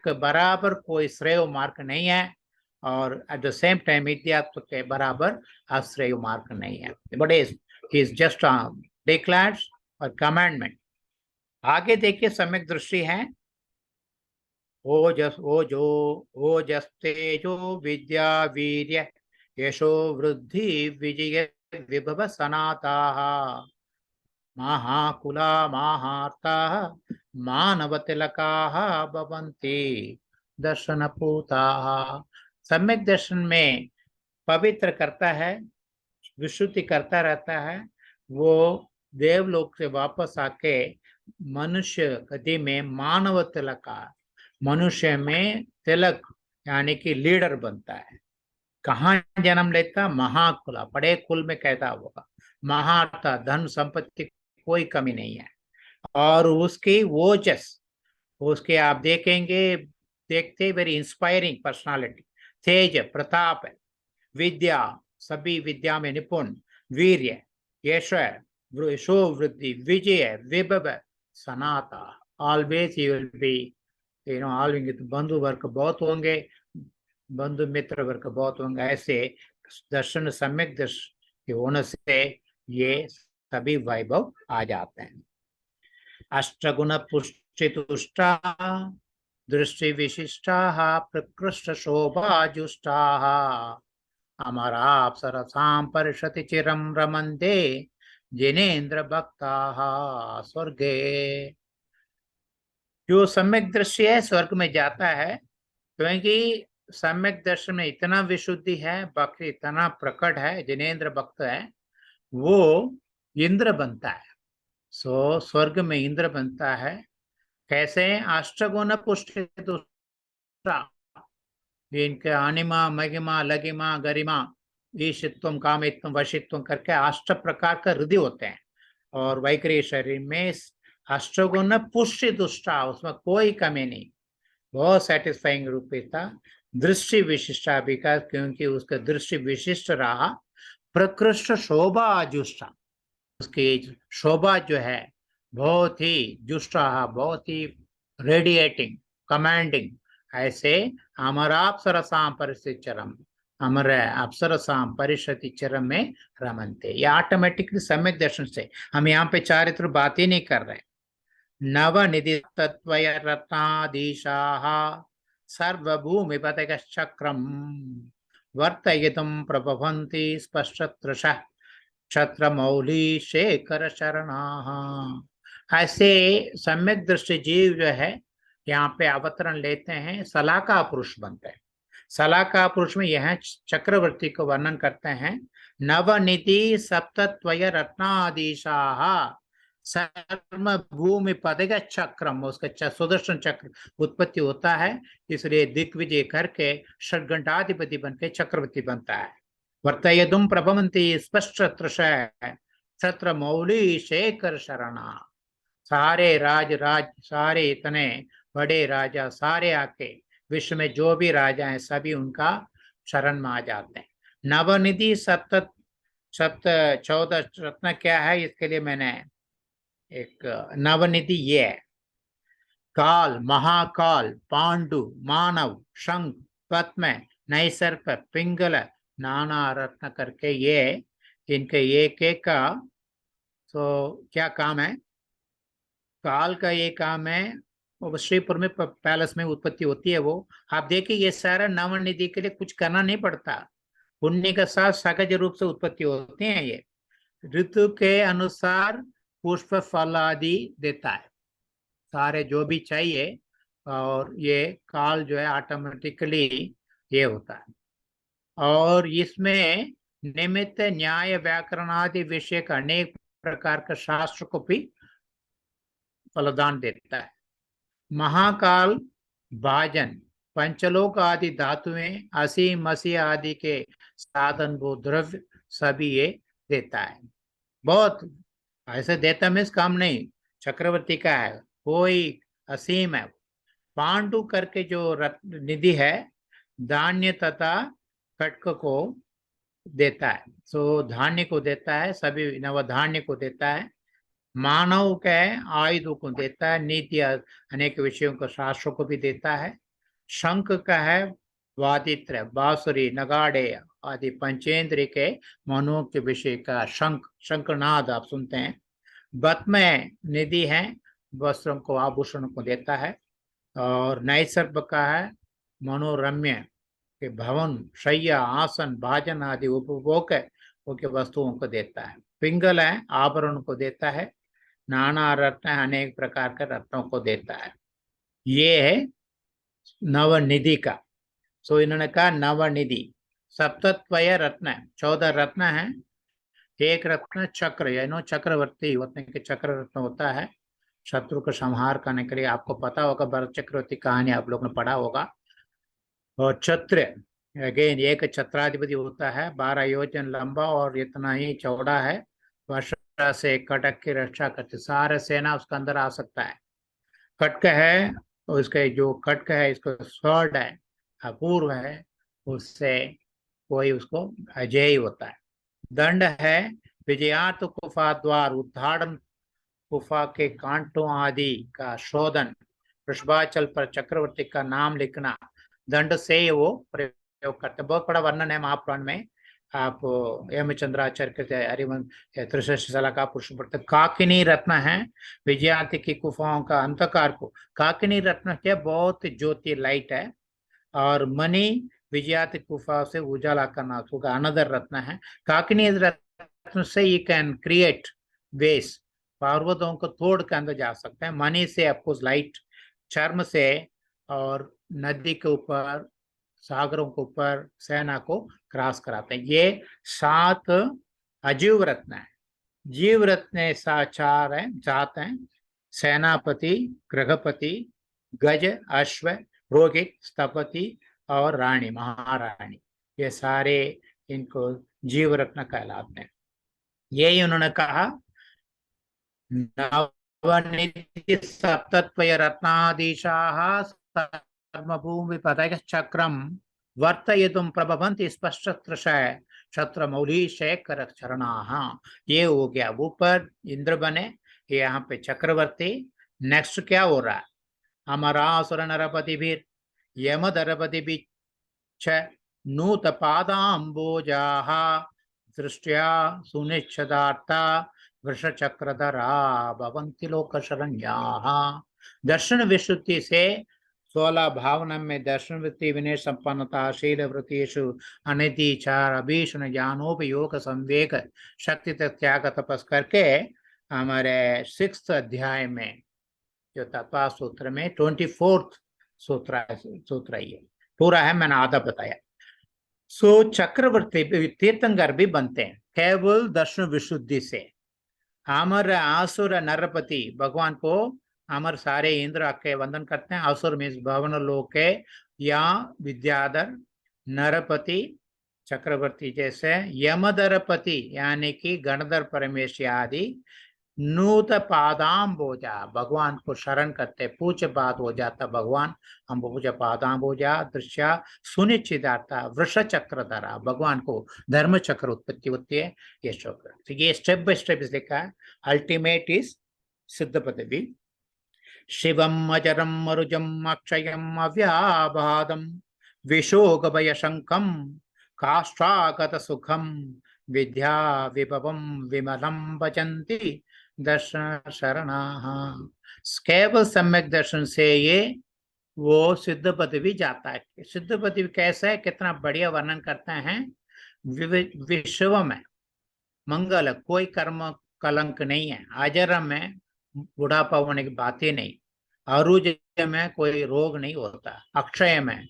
बराबर कोई श्रेय मार्ग नहीं है, और एट द सेम टाइम मिथ्यात्व के बराबर अश्रेय मार्ग नहीं है। बट इज जस्ट डिक्लेयर्स और कमांडमेंट। आगे देखिए सम्यक दृष्टि है। ओजस तेजो विद्या वीर्य यशो वृद्धि विजय विभव सनाताः महाकुला महार्ताः मानवतिलकाः भवन्ति दर्शनपूताः। सम्यक दर्शन में पवित्र करता है, विशुद्धि करता रहता है। वो देवलोक से वापस आके मनुष्य गति में मानव तिलक, मनुष्य में तिलक यानी कि लीडर बनता है। कहाँ जन्म लेता? महाकुल, बड़े कुल में कैसा होगा, महाता, धन संपत्ति कोई कमी नहीं है। और उसकी ओजस, उसके आप देखेंगे, देखते वेरी इंस्पायरिंग पर्सनालिटी, तेज, प्रताप, विद्या, सभी विद्या में निपुण, वीर्य, यश, यशो वृद्धि, विजय, विभव, सनाता, always he will be, always. बंधु वर्ग बहुत होंगे, बंधु मित्र वर्ग बहुत होंगे। ऐसे दर्शन, सम्यक दर्शन के होने से ये सभी वैभव आ जाते हैं। अष्टगुण पुष्टि तुष्टा, दृष्टि विशिष्टा, प्रकृष्ट शोभा जुष्टा, अमराप्सरसां परिषति चिरं रमन्ते, जिनेन्द्र भक्ता स्वर्गे। जो सम्यक दृष्टि है स्वर्ग में जाता है, क्योंकि सम्यक दर्शन में इतना विशुद्धि है, भक्ति इतना प्रकट है, जिनेन्द्र भक्त है, वो इंद्र बनता है। सो स्वर्ग में इंद्र बनता है। कैसे? अष्टगुण पुष्टि तुष्टा, इनके अनिमा, महिमा, लगिमा, गरिमा, ईशित्वम, कामित्वम, वशित्वम करके अष्ट प्रकार का हृदय होते हैं। और वैकरी शरीर में अष्टगुण पुष्टि दुष्टा, उसमें कोई कमी नहीं, बहुत सेटिस्फाइंग रूपेता। दृष्टि विशिष्टा विकास, क्योंकि उसका दृष्टि विशिष्ट रहा। प्रकृष्ट शोभा जुष्टा, उसकी शोभा जो है बहुत ही जुष्टा, बहुत ही रेडिएटिंग, कमांडिंग। ऐसे अमराप्सरसां परिस्थिति चरम, अमर अप्सरसां परिषति चरम में रमनते। ये ऑटोमेटिकली सम्यक दर्शन से, हम यहाँ पे चारित्र बात ही नहीं कर रहे। नवनिधि तत्वय रत्नाधीशाः सर्वभूमि पतगश्चक्रम वर्तयितुं प्रभवन्ति स्पष्टतृषः क्षत्रमौली शेखर शरणाः। ऐसे सम्यक दृष्टि जीव जो है यहाँ पे अवतरण लेते हैं, सलाका पुरुष बनते हैं। सलाका पुरुष में यह चक्रवर्ती को वर्णन करते हैं। नवनिधि सप्तत्वय रत्नाधीशाः सर्व भूमि पदग चक्रम, उसका सुदर्शन चक्र उत्पत्ति होता है, इसलिए दिग्विजय करके षड्घंटाधिपति बन के चक्रवर्ती बनता है। वर्तयदुम प्रभवंती स्पष्ट छत्र मौली शेखर शरणा, सारे सारे इतने बड़े राजा सारे आके, विश्व में जो भी राजा हैं सभी उनका शरण में आ जाते हैं। नवनिधि सप्त सप्त 14 रत्न क्या है, इसके लिए मैंने एक नवनिधि ये है। काल, महाकाल, पांडु, मानव, शंख, पद्म, नैसर्प, पिंगल, नाना रत्न करके ये इनके एक एक का तो क्या काम है। काल का ये काम है, वो श्रीपुर में पैलेस में उत्पत्ति होती है। वो आप देखिए, ये सारा नवनिधि के लिए कुछ करना नहीं पड़ता, पुण्य के साथ सहज रूप से उत्पत्ति होती है। ये ऋतु के अनुसार पुष्प फल आदि देता है, सारे जो भी चाहिए। और ये काल जो है ऑटोमेटिकली ये होता है। और इसमें निमित्त, न्याय, व्याकरण आदि विषय का अनेक प्रकार का शास्त्र को भी फलदान देता है। महाकाल भाजन, पंचलोक आदि धातुएं, असी मसी आदि के साधन वो द्रव्य सभी ये देता है। बहुत ऐसे देता मीन्स काम नहीं, चक्रवर्ती का है, कोई असीम है। पांडु करके जो निधि है, धान्य तथा कटक को देता है, सो धान्य को देता है, सभी नवधान्य को देता है। मानव के आयुधों को देता है, नीति अनेक विषयों को, शास्त्रों को भी देता है। शंख का है वादित्र, बांसुरी, नगाड़े आदि पंचेंद्रिय के मनों के विषय का शंख, शंखनाद आप सुनते हैं। बत्म निधि है, वस्त्रों को, आभूषणों को देता है। और नैसर्ग का है मनोरम्य के भवन, शैया, आसन, भाजन आदि उपभोग के वस्तुओं को देता है। पिंगल है, आभरण को देता है। नाना रत्न, अनेक प्रकार के रत्नों को देता है। ये है नवनिधि का। सो इन्होंने कहा नवनिधि सप्तत्वय रत्न, 14 रत्न है। एक रत्न चक्र, यानी चक्रवर्ती होते के चक्र रत्न होता है, शत्रु को संहार करने के लिए। आपको पता होगा भरत चक्रवर्ती कहानी, आप लोग ने पढ़ा होगा। और छत्र, अगेन एक छत्राधिपति होता है, 12 योजन लंबा और इतना ही चौड़ा है, वर्षा से कटक की रक्षा करते, सारे सेना उसके अंदर आ सकता है। खड्ग है, उसके जो खड्ग है, इसको स्वॉर्ड है, अपूर्व है, उससे कोई उसको अजय होता है। दंड है, विजयार्थ गुफा द्वार उद्धारण, गुफा के कांटों आदि का शोधन, वृषभाचल पर चक्रवर्ती का नाम लिखना, दंड से वो प्रयोग करते। बहुत बड़ा वर्णन है महापुराण में, आप हेमचंद्राचार्य के हरिवंश त्रिशला का पुरुष पढ़ते। काकिनी रत्न है, विजयार्थी की गुफाओं का अंधकार को, काकिनी रत्न क्या बहुत ज्योति लाइट है, और मणि विजयार्थी गुफा से उजाला करना उसका अनदर रत्न है। काकिनी रत्न से यू कैन क्रिएट वेस, पर्वतों को तोड़ के अंदर जा सकते हैं। मणि से आपको लाइट, चर्म से और नदी के ऊपर, सागरों के ऊपर सेना को क्रॉस कराते हैं। ये 7 अजीव रत्न है। जीव रत्न साचार है, जात है, सेनापति, गृहपति, गज, अश्व, रोहित, स्थपति और रानी, महारानी, ये सारे इनको जीव रत्न कहलाते हैं। यही उन्होंने कहा, नवनिधि सप्तत्वय रत्नाधीशाः सर्वभूमि पतय चक्रम वर्तयितुं प्रभवन्ति स्पष्टत्रशय छत्र मौली शेखर चरणाः। ये हो गया, ऊपर इंद्र बने, यहाँ पे चक्रवर्ती। नेक्स्ट क्या हो रहा है, अमरासुर नरपति भी, यमधरपति भी नूत पादाम्बोजाः दृष्ट्या सुनिश्चितार्था वृषचक्रधरा भवन्ति लोक शरण्याः। दर्शन विशुद्धि से 16 भावना में दर्शन वृत्ति, विनय संपन्नता, शील वृत्तिषु अनितिचार, अभीषण ज्ञानोपयोग, संवेग, शक्ति त्याग तपस करके हमारे 6th अध्याय में जो तत्वा सूत्र में 24th सूत्र ये पूरा है, मैंने आधा बताया। सो चक्रवर्ती तीर्थंकर भी बनते हैं केवल दर्शन विशुद्धि से। अमर आसुर नरपति, भगवान को अमर सारे इंद्र आके वंदन करते हैं। आसुर मीन्स भवन लोक के, या विद्याधर, नरपति चक्रवर्ती जैसे, यमधरपति यानी कि गणधर परमेश आदि, नूत पादाम्बोजा, भगवान को शरण करते, पूज्य पाद हो जाता भगवान, हम पूज्य पादाम्बोजा दृश्या सुनिश्चितार्था वृष चक्रधरा, भगवान को धर्म चक्र उत्पत्ति होती है। ये श्लोक, तो ये स्टेप बाय स्टेप लिखा है। अल्टीमेट इज सिद्ध पदवी, शिवम अजरम मरुजम अक्षयम अव्याबादम विशोक भय शंकम काष्ठागत सुखम विद्या विभवम विमलम भजन्ति दर्शन शरणाः। केवल सम्यक दर्शन से ये वो सिद्ध पदवी जाता है। सिद्ध पदवी कैसा है, कितना बढ़िया वर्णन करते हैं। विश्व में मंगल, कोई कर्म कलंक नहीं है। अजर में बुढ़ापा होने की बात ही नहीं, अरुज में कोई रोग नहीं होता, अक्षय में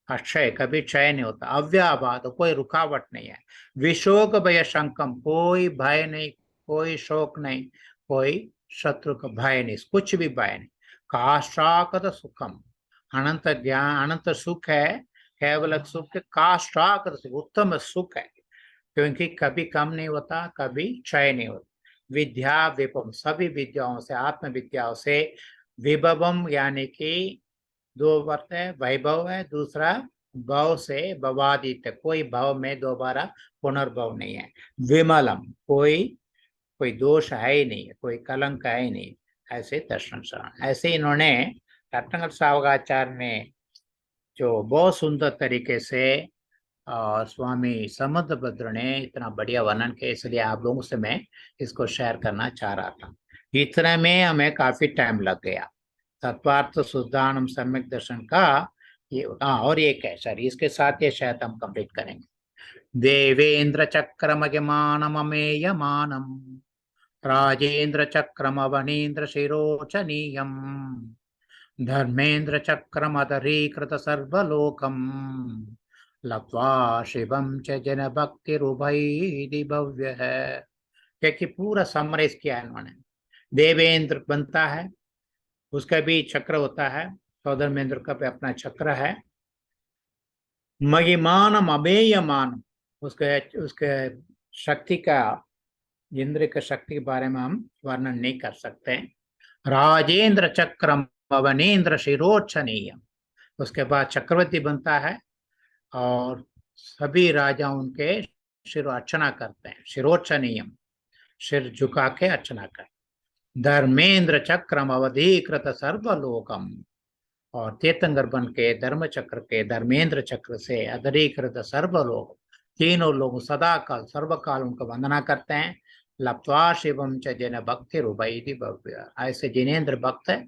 अक्षय कभी क्षय नहीं होता, अव्याबाद कोई रुकावट नहीं है, विशोक भय शंकम कोई भय नहीं, कोई शोक नहीं, कोई शत्रु का भय नहीं, कुछ भी भय नहीं, काष्ठागत सुखम, अनंत ज्ञान अनंत सुख है, केवल सुख, काष्ठागत सुख उत्तम सुख है, क्योंकि कभी कम नहीं होता, कभी क्षय नहीं होता। विद्या विभव, सभी विद्याओं से, आत्म विद्याओं से, विभवम यानी कि 2 अर्थ है, वैभव है, दूसरा भव से भवादित्य, कोई भव में दोबारा पुनर्भव नहीं है। विमलम, कोई दोष है ही नहीं, कोई कलंक है ही नहीं, ऐसे दर्शन शरण। ऐसे इन्होंने रत्नाकर सावकाचार्य ने जो बहुत सुंदर तरीके से और स्वामी समुद्रभद्र ने इतना बढ़िया वर्णन किया, इसलिए आप लोगों से मैं इसको शेयर करना चाह रहा था। इतने में हमें काफी टाइम लग गया। तत्वार्थ सुधानम सम्यक दर्शन का ये, और एक है सर, इसके साथ ये शायद हम कंप्लीट करेंगे। देवेंद्र चक्रम अमेयमानम राजेंद्र चक्रम वनीन्द्र शिरोचनीयम धर्मेंद्र चक्रम अधरीकृत सर्वलोकम लब्ध्वा शिवम च जन भक्ति रुभै भव्य है। क्योंकि पूरा समराइज किया है इन्होंने। देवेंद्र बनता है, उसका भी चक्र होता है, सौधर्मेंद्र का भी अपना चक्र है, महिमानम अमेयमानम, उसके उसके शक्ति का, इंद्र के शक्ति के बारे में हम वर्णन नहीं कर सकते। राजेंद्र चक्रम पवनेन्द्र शिरोच्छनीयम, उसके बाद चक्रवर्ती बनता है और सभी राजा उनके शिरो अर्चना करते हैं, शिरोच्छनीयम, सिर झुका के अर्चना कर। धर्मेंद्र चक्रम अवधीकृत सर्वलोकम, और तीर्थंकर बन के धर्म चक्र के, धर्मेंद्र चक्र से अधरीकृत सर्वलोक, तीनों लोग सदा काल सर्वकाल उनका वंदना करते हैं। लप्त्वा शिवम च जन भक्ति रूपी भव्य, ऐसे जिनेन्द्र भक्त है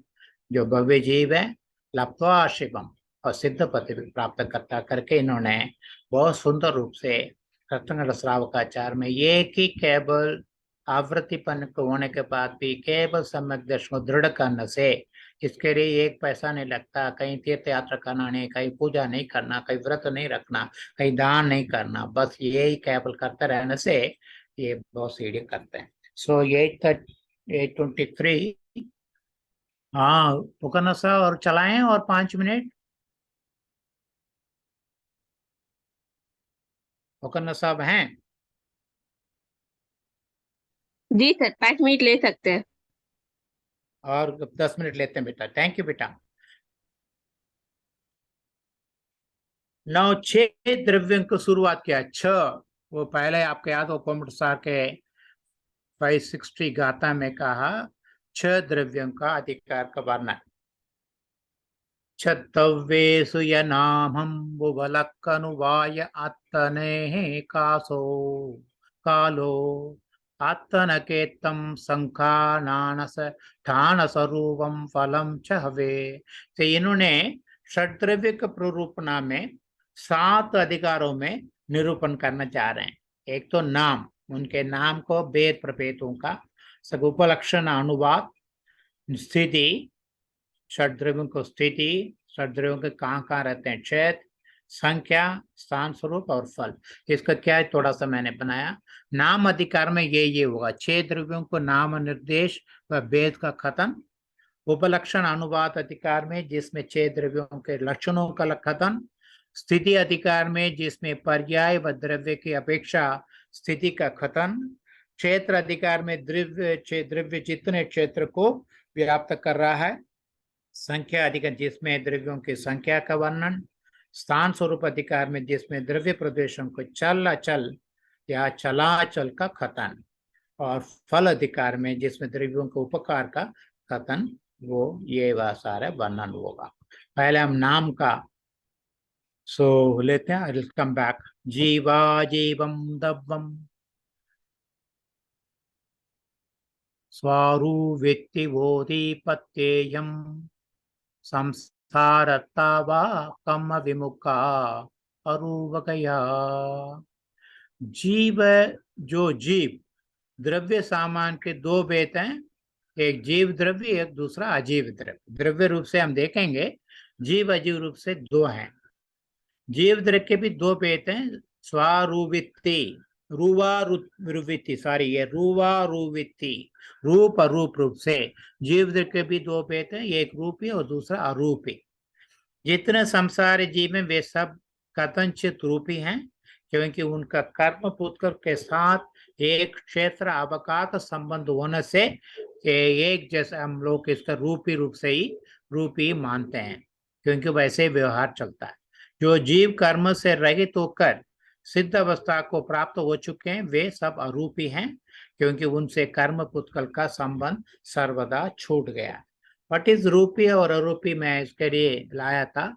जो भव्य जीव है। लप्त्वा शिवम, और सिद्ध पति प्राप्त करता करके इन्होंने बहुत सुंदर रूप से रत्नगढ़ श्रावकाचार में एक ही केवल आवृत्तिपन होने के बाद भी केवल सम्यक दर्शन को दृढ़ करने से, इसके लिए एक पैसा नहीं लगता, कहीं तीर्थ यात्रा करना नहीं, कहीं पूजा नहीं करना, कहीं व्रत नहीं रखना, कहीं दान नहीं करना, बस यही केवल करते रहने से ये बहुत सीढ़ी करते हैं। सो 8:23, हाँ मुकन्ना साहब और चलाएं और 5 मिनट, मुकन्ना साहब हैं? जी सर, 5 मिनट ले सकते हैं। और 10 मिनट लेते हैं बेटा, थैंक यू बेटा। नौ 6 द्रव्यों को शुरुआत किया, 6, वो पहले आपके याद हो कोमट सार के 560 गाथा में कहा 6 द्रव्यों का अधिकार का वर्णन। छत्तव्येषु यनामं बुभलक्कनुवाय आत्तने कासो कालो आत्तनकेत्तं शंखानानस ठानसरूपं फलम च हवे। तो इन्होंने षड्द्रव्य के प्ररूपणा में 7 अधिकारों में निरूपण करना चाह रहे हैं। एक तो नाम, उनके नाम को भेद प्रभेदों का सब उपलक्षण अनुवाद, स्थिति, षड्द्रव्यों को स्थिति, षड्द्रव्यों के कहाँ रहते हैं, क्षेत्र, संख्या, स्थान स्वरूप और फल। इसका क्या है, थोड़ा सा मैंने बनाया। नाम अधिकार में ये होगा, 6 द्रव्यों को नाम निर्देश व भेद का कथन। उपलक्षण अनुवाद अधिकार में जिसमें 6 द्रव्यों के लक्षणों का कथन। स्थिति अधिकार में जिसमें पर्याय व द्रव्य की अपेक्षा स्थिति का कथन। क्षेत्र अधिकार में द्रव्य जितने क्षेत्र को व्याप्त कर रहा है। संख्या अधिकार जिसमें द्रव्यों की संख्या का वर्णन। स्थान स्वरूप अधिकार में जिसमें द्रव्य प्रदेशों को चल अचल या चलाचल का कथन। और फल अधिकार में जिसमें द्रव्यों के उपकार का कथन, वो ये वह सारा वर्णन होगा। पहले हम नाम का लेते हैं, आई विल कम बैक। जीवा जीवम दव्वम स्वारू व्यक्ति बोधिपत्येयम संसारता वा कम विमुखा अरूवकया। जीव, जो जीव, द्रव्य सामान के 2 भेद हैं, एक जीव द्रव्य, एक दूसरा अजीव द्रव्य। द्रव्य रूप से हम देखेंगे, जीव अजीव रूप से 2 हैं। जीव द्रव्य के भी 2 भेद हैं, स्वारूवित्ति, रुवारुवित्ति, सॉरी ये रुवारुवित्ति, रूप अरूप रूप से। जीव द्रव्य के भी 2 भेद हैं, एक रूपी और दूसरा अरूपी। जितने संसारी जीव हैं वे सब कथनचित रूपी हैं, क्योंकि उनका कर्म पुत्र के साथ एक क्षेत्र अवकाश संबंध होने से एक जैसा हम लोग इसका रूपी रूप से ही रूपी मानते हैं, क्योंकि वैसे व्यवहार चलता है। जो जीव कर्म से रहित होकर सिद्ध अवस्था को प्राप्त हो चुके हैं वे सब अरूपी हैं, क्योंकि उनसे कर्म पुत्र का संबंध सर्वदा छूट गया। व्हाट इज रूपी और अरूपी, मैं इसके लिए लाया था,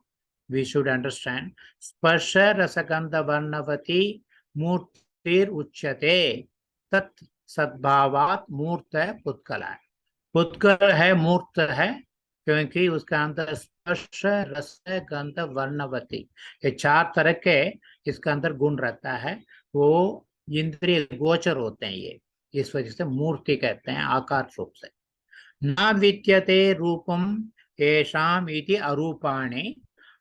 वी शुड अंडरस्टैंड। स्पर्श रसगंध वर्णवती मूर्तिर उच्यते तत् सद्भावात मूर्त है पुत्कला। पुत्कल है, मूर्त है, क्योंकि उसका अंदर स्पर्श रस गंध वर्णवती, ये 4 तरह के इसका अंदर गुण रहता है, वो इंद्रिय गोचर होते हैं ये, इस वजह से मूर्ति कहते हैं आकार रूप से। न विद्यते रूपम येषाम इति अरूपाणि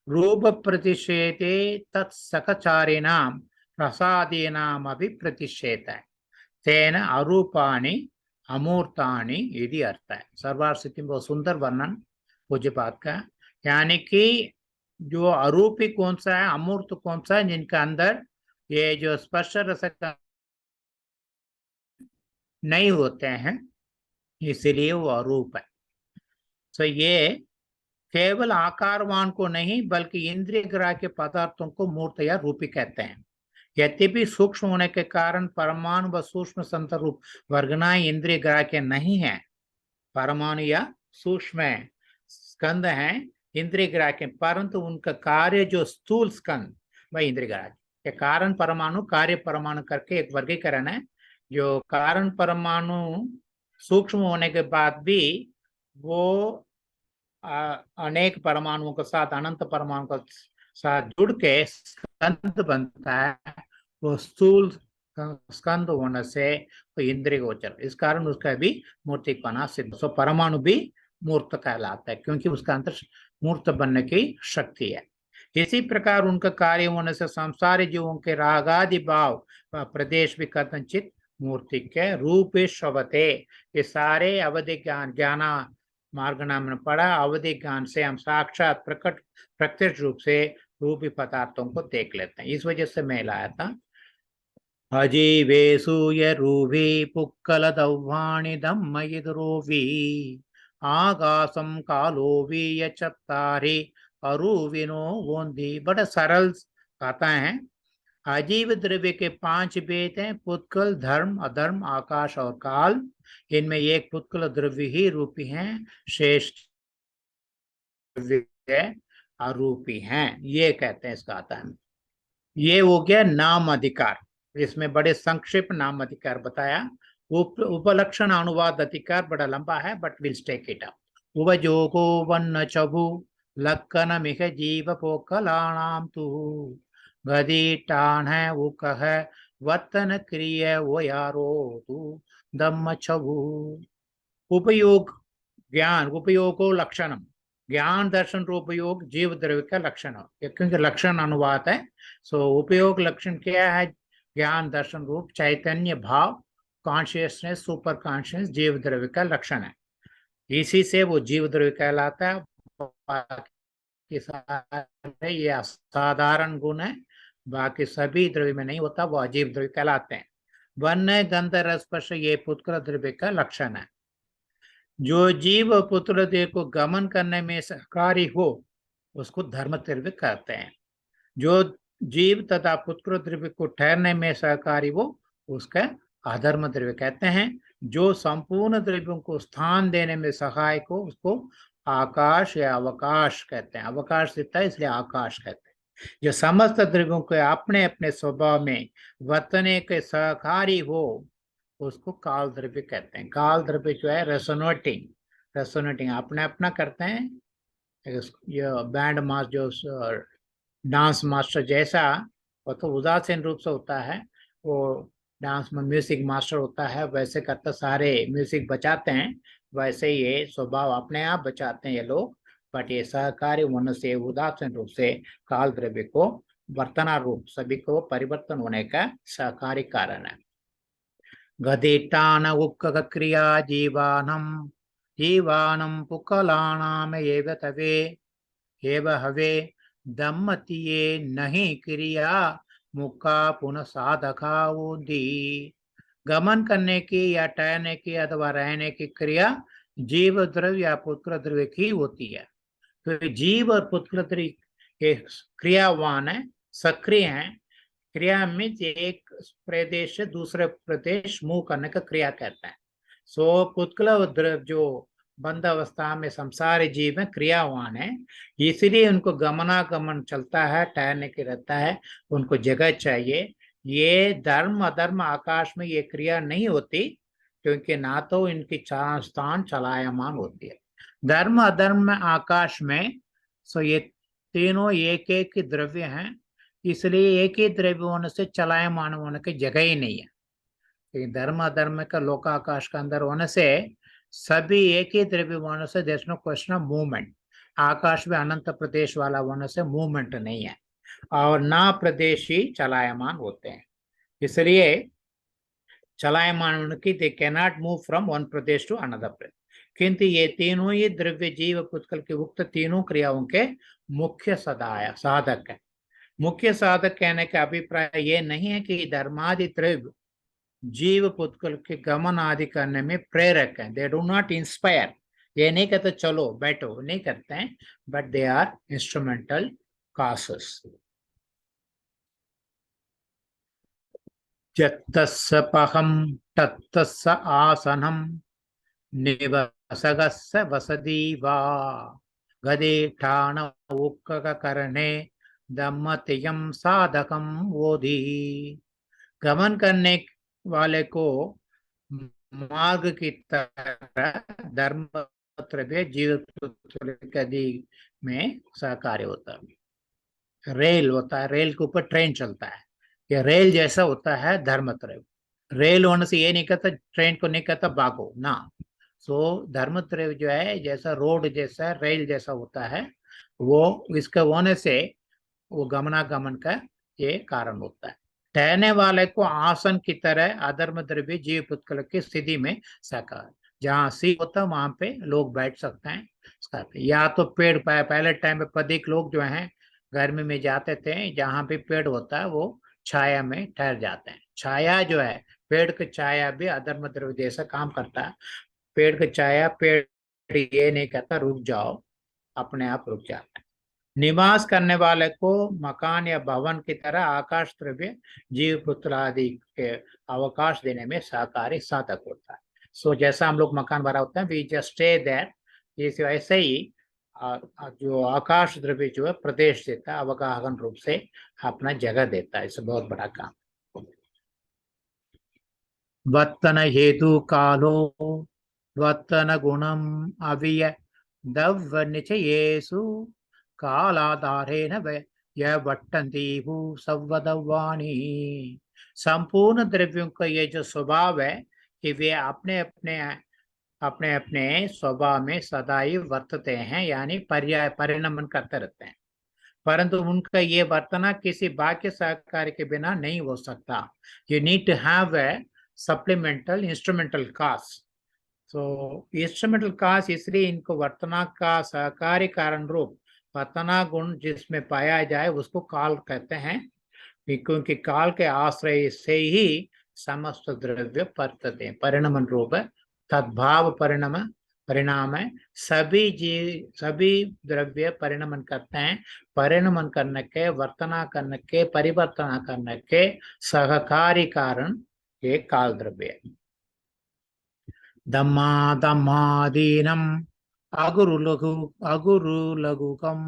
रूप प्रतिषेधे तत्सकचारिणाम प्रसादीनाम अभी प्रतिषेध है तेन अरूपाणि अमूर्तानि यदि अर्थ है। सर्वार्थ स्थिति बहुत सुंदर वर्णन पूज्य बात का, यानी कि जो अरूपी कौन सा है, अमूर्त कौन सा है, जिनका अंदर ये जो स्पर्श रस नहीं होते हैं, इसीलिए वो अरूप है। तो ये केवल आकारवान को नहीं बल्कि इंद्रिय ग्राह्य पदार्थों को मूर्त या रूपी कहते हैं। यद्यपि सूक्ष्म होने के कारण परमाणु व सूक्ष्म संतरूप वर्गनाएं इंद्रिय ग्राह्य नहीं है। परमाणु या सूक्ष्म स्कंद हैं इंद्रिय ग्राह्य, परंतु उनका कार्य जो स्थूल स्कंद वह इंद्रिय ग्राह्य। कारण परमाणु कार्य परमाणु करके एक वर्गीकरण है। जो कारण परमाणु सूक्ष्म होने के बाद भी वो अनेक परमाणुओं के साथ, अनंत परमाणु के साथ जुड़ के स्कंद बनता है। वो स्थूल स्कंद होने से वो इंद्रिय गोचर, इस कारण उसका भी मूर्तिकपना सिद्ध। सो परमाणु भी मूर्त कहलाता है क्योंकि उसका अंतर मूर्त बनने की शक्ति है। इसी प्रकार उनका कार्य होने से संसारी जीवों के रागादि भाव प्रदेश भी कथनचित मूर्ति के रूप शवते। ये सारे अवधि ज्ञाना मार्ग नाम में पढ़ा। अवधि ज्ञान से हम साक्षात प्रकट प्रत्यक्ष रूप से रूपी पदार्थों को देख लेते हैं। इस वजह से मैं लाया था। अजीवेसूय रूपी पुक्कल दौवाणि धम्मयिदुरोवी आगासम कालो वीय चत्तारि अरूविनो वोंदी। बड़ा सरल गाता है। अजीव द्रव्य के 5 भेद हैं, पुत्कल, धर्म, अधर्म, आकाश और काल। इनमें एक पुत्कल द्रव्य ही रूपी हैं, शेष द्रव्य अरूपी हैं, ये कहते हैं इस गाथा में। ये हो गया नाम अधिकार। इसमें बड़े संक्षिप्त नाम अधिकार बताया। उपलक्षण अनुवाद अधिकार बड़ा लंबा है, but will take it up. उपजोगो वन्न चबु लक्कन मिह जीव पोकलाणाम तु गदी टाण है वो कह वर्तन क्रिय वो यारो तू दम्म छबु। उपयोग ज्ञान, उपयोगो लक्षणम, ज्ञान दर्शन उपयोग जीव द्रव्य का लक्षण हो, क्योंकि लक्षण अनुवाद है। सो उपयोग लक्षण क्या है? ज्ञान दर्शन रूप चैतन्य भाव, कॉन्शियसनेस, सुपर कॉन्शियस जीव द्रव्य का लक्षण है। इसी से वो जीव द्रव्य कहलाता है। बाकी सारे ये असाधारण गुण है, बाकी सभी द्रव्य में नहीं होता, वो अजीव द्रव्य कहलाते हैं। वर्ण गंध रस स्पर्श ये पुत्र द्रव्य का लक्षण है। जो जीव पुत्र देह को गमन करने में सहकारी हो उसको धर्म द्रव्य कहते हैं। जो जीव तथा पुत्र द्रव्य को ठहरने में सहकारी हो उसका अधर्म द्रव्य कहते हैं। जो संपूर्ण द्रव्यों को स्थान देने में सहायक हो उसको आकाश या अवकाश कहते हैं। अवकाश देता है इसलिए आकाश कहते हैं। जो समस्त द्रव्यों के अपने अपने स्वभाव में वर्तने के सहकारी हो उसको काल द्रव्य कहते हैं। काल द्रव्य जो है रेसोनेटिंग अपने अपना करते हैं। ये बैंड मास्टर जो डांस मास्टर जैसा वो तो उदासीन रूप से होता है, वो डांस में म्यूजिक मास्टर होता है, वैसे करते सारे म्यूजिक बचाते हैं, वैसे ये स्वभाव अपने आप बचाते हैं ये लोग। बट ये सहकारी होने से उदासीन रूप से काल द्रव्य को वर्तना रूप सभी को परिवर्तन होने का सहकारी कारण है। गदिटान उक्क क्रिया जीवानम पुकलानाम एव तवे एव हवे दम्मतिये नहीं क्रिया मुक्का पुनः साधका ऊदी। गमन करने की या ठहरने की अथवा रहने की क्रिया जीव द्रव्य या पुत्र द्रव्य की होती है। तो जीव और पुत्र द्रव्य क्रियावान है, सक्रिय है। क्रिया में एक प्रदेश से दूसरे प्रदेश मूव करने का क्रिया कहते हैं। सो पुत्कल द्रव्य जो बंद अवस्था में संसारी जीव में क्रियावान है, इसलिए उनको गमनागमन चलता है, ठहरने के रहता है, उनको जगह चाहिए। ये धर्म अधर्म आकाश में ये क्रिया नहीं होती क्योंकि ना तो इनकी स्थान चलायमान होती है। धर्म अधर्म में आकाश में सो ये तीनों एक एक द्रव्य हैं, इसलिए एक ही द्रव्य होने से चलायमान होने की जगह ही नहीं है। धर्म अधर्म का लोकाकाश का अंदर होने से सभी एक ही द्रव्य होने से there is no question of movement. आकाश में अनंत प्रदेश वाला होने से मूवमेंट नहीं है और ना प्रदेश ही चलायमान होते हैं, इसलिए चलायमान उनकी they cannot move from one प्रदेश टू अनदर प्रदेश। किंतु ये तीनों ही द्रव्य जीव पुत्कल के उक्त तीनों क्रियाओं के मुख्य साधक है। मुख्य साधक कहने का अभिप्राय ये नहीं है कि धर्मादि द्रव्य जीव पुत्कल के गमन आदि करने में प्रेरक है। They do not inspire. ये नहीं कहते चलो बैठो, नहीं करते हैं, बट दे आर इंस्ट्रूमेंटल कासेस। जत्तस्य पहम तत्तस्य आसनम निवसगस्य वसति वा गदेठान उक्ककरणे दम्मतियम साधकम वोधि। गमन करने वाले को मार्ग की तरह धर्म द्रव्य जीव में सहकार्य होता है। रेल होता है, रेल के ऊपर ट्रेन चलता है, ये रेल जैसा होता है धर्म द्रव्य। रेल होने से ये नहीं कहता ट्रेन को नहीं कहता भागो ना। सो धर्म द्रव्य जो है जैसा रोड जैसा रेल जैसा होता है, वो इसके होने से वो गमनागमन का ये कारण होता है। ठहरने वाले को आसन की तरह अधर्म द्रव्य जीव पुत्कल की स्थिति में साकार, जहाँ सी होता है वहां पे लोग बैठ सकते हैं। या तो पेड़, पहले टाइम पे पथिक लोग जो हैं गर्मी में जाते थे, जहाँ पे पेड़ होता है वो छाया में ठहर जाते हैं। छाया जो है, पेड़ की छाया भी अधर्म द्रव्य जैसा काम करता है। पेड़ की छाया, पेड़ ये नहीं कहता रुक जाओ, अपने आप रुक जाता है। निवास करने वाले को मकान या भवन की तरह आकाश द्रव्य जीव पुत्र आदि के अवकाश देने में सहकारी साधक होता है। सो जैसा हम लोग मकान बना होता है, वी जस्ट स्टे देयर, जैसे वैसे ही जो आकाश द्रव्य जो है प्रदेश देता है, अवगाहन रूप से अपना जगह देता है। इसे बहुत बड़ा काम। वर्तन हेतु कालो वर्तन गुणम अविय दव निचयेषु कालाधारेण यह वट्टन्ति भू संवदवाणी। संपूर्ण द्रव्यों का ये जो स्वभाव है कि वे अपने अपने स्वभाव में सदा ही वर्तते हैं, यानी पर्याय परिणमन करते रहते हैं, परंतु उनका ये वर्तना किसी बाह्य सहकार के बिना नहीं हो सकता। You need to have a supplemental instrumental cause. तो इंस्ट्रूमेंटल काज इसलिए इनको वर्तना का सहकारी कारण रूप वर्तना गुण जिसमें पाया जाए उसको काल कहते हैं, क्योंकि काल के आश्रय से ही समस्त द्रव्य वर्तते हैं। परिणमन रूप तद्भाव परिणाम है। सभी द्रव्य परिणमन करते हैं। परिणमन करने के, वर्तना करने के, परिवर्तन करने के सहकारी कारण ये काल द्रव्य है। दम्मादीनम अगुरु लघुकम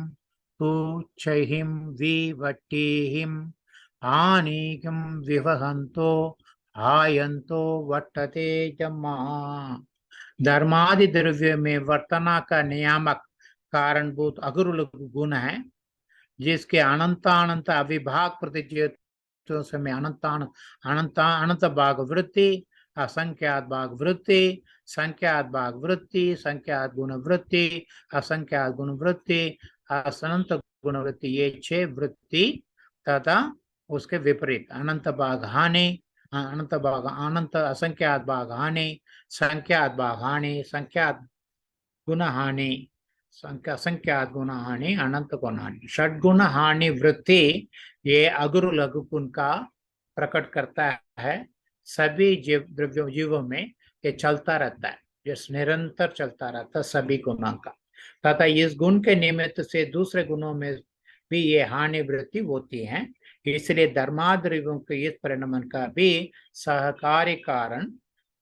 तुच्छहिम विवट्टिहिम हानिकम विवहंतो हायंतो वट्टते जम्मा। धर्मादि द्रव्य में वर्तना का नियामक कारणभूत अगुरु लघु गुण है, जिसके अनंत अविभाग प्रतिज्ञों से में अनंत भाग वृत्ति, असंख्यात भाग वृत्ति, संख्यात भाग वृत्ति, संख्यात गुण वृत्ति, असंख्यात गुण वृत्ति, असंत गुण वृत्ति, ये 6 वृत्ति तथा उसके विपरीत अनंत भाग हानि, अनंत असंख्यात भाग हानि, संख्यात भाग हानि, संख्यात गुण हानि, संख्यात गुण हानि, अनंत गुण हानि। षड्गुण हानि वृत्ति ये अगुरु लघु गुण का प्रकट करता है। सभी जीवों में ये चलता रहता है, जो निरंतर चलता रहता है सभी गुणों का, तथा इस गुण के निमित्त से दूसरे गुणों में भी ये हानि वृत्ति होती है। इसलिए धर्माद्रव्यों के इस परिणमन का भी सहकारी कारण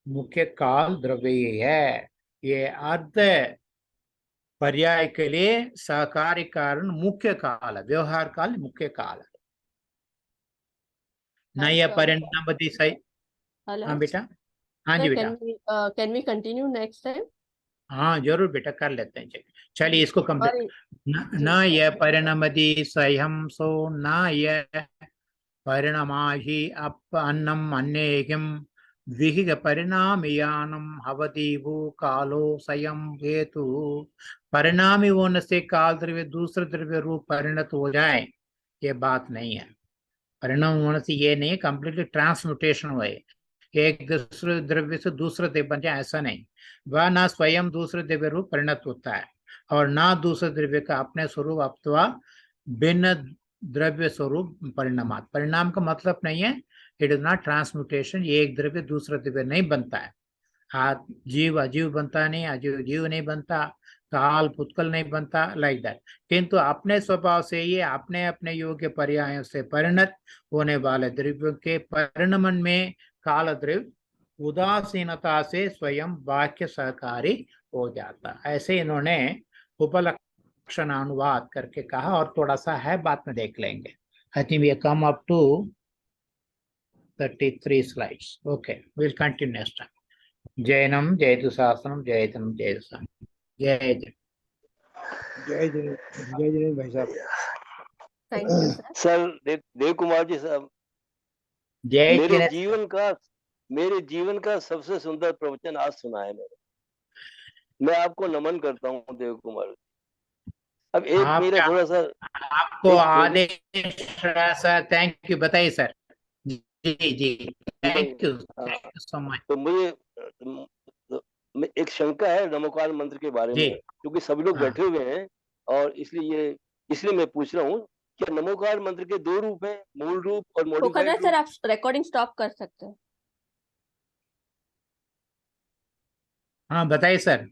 मुख्य काल द्रव्य है। ये अर्ध पर्याय के लिए सहकारी कारण मुख्य काल है, व्यवहार काल मुख्य काल है। नया परिणाम सही। हाँ बेटा, हाँ जी बेटा, can we continue next time? हाँ जरूर बेटा, कर लेते हैं। चलिए इसको कंप्लीट। न यह परिणमति स्वयं सो न यह परिणमाहि अप अन्नम अन्येयम विहिग परिणामियानम हवति भू कालो स्वयं हेतु। परिणामी होने से काल द्रव्य दूसरे द्रव्य रूप परिणत हो जाए, ये बात नहीं है। परिणाम होने से ये नहीं कंप्लीटली ट्रांसम्यूटेशन हुए, एक दूसरे द्रव्य से दूसरा द्रव्य बन जाए ऐसा नहीं। वह ना स्वयं दूसरे द्रव्य रूप परिणत होता है और ना दूसरे द्रव्य का अपने स्वरूप अथवा भिन्न द्रव्य स्वरूप परिणामात। परिणाम का मतलब नहीं है, इट इज नॉट ट्रांसम्यूटेशन। ये एक द्रव्य दूसरा द्रव्य नहीं बनता है। जीव अजीव बनता नहीं, अजीव जीव नहीं बनता, काल पुत्कल नहीं बनता, लाइक दैट। किंतु अपने स्वभाव से ये अपने अपने योग्य पर्यायों से परिणत होने वाले द्रव्यों के परिणमन में काल द्रव्य उदासीनता से स्वयं वाक्य सहकारी हो जाता। ऐसे इन्होंने उपलक्षणानुवाद करके कहा और थोड़ा सा है, बाद में देख लेंगे। I think we come up to 33 slides. Okay, we'll continue next time. Jainam, Jaitu Sasnam, Jaitanam, Jaitu Sasnam. Jai Jai. जय जय भाई साहब। Thank you, sir. Sir Dev Kumar ji साहब, जय मेरे किरण। जीवन का सबसे सुंदर प्रवचन आज सुना है मैंने। मैं आपको नमन करता हूँ देव कुमार। अब एक मेरा थोड़ा सा आपको आदेश सर। थैंक यू, बताइए सर। जी जी, थैंक यू सो मच। तो मुझे एक शंका है नमोकार मंत्र के बारे में, क्योंकि सभी लोग बैठे हुए हैं और इसलिए मैं पूछ रहा हूँ, क्या नमोकार मंत्र के दो रूप हैं, मूल रूप और मॉडिफाइड रूप? सर आप रिकॉर्डिंग स्टॉप कर सकते हैं। हाँ बताइए सर।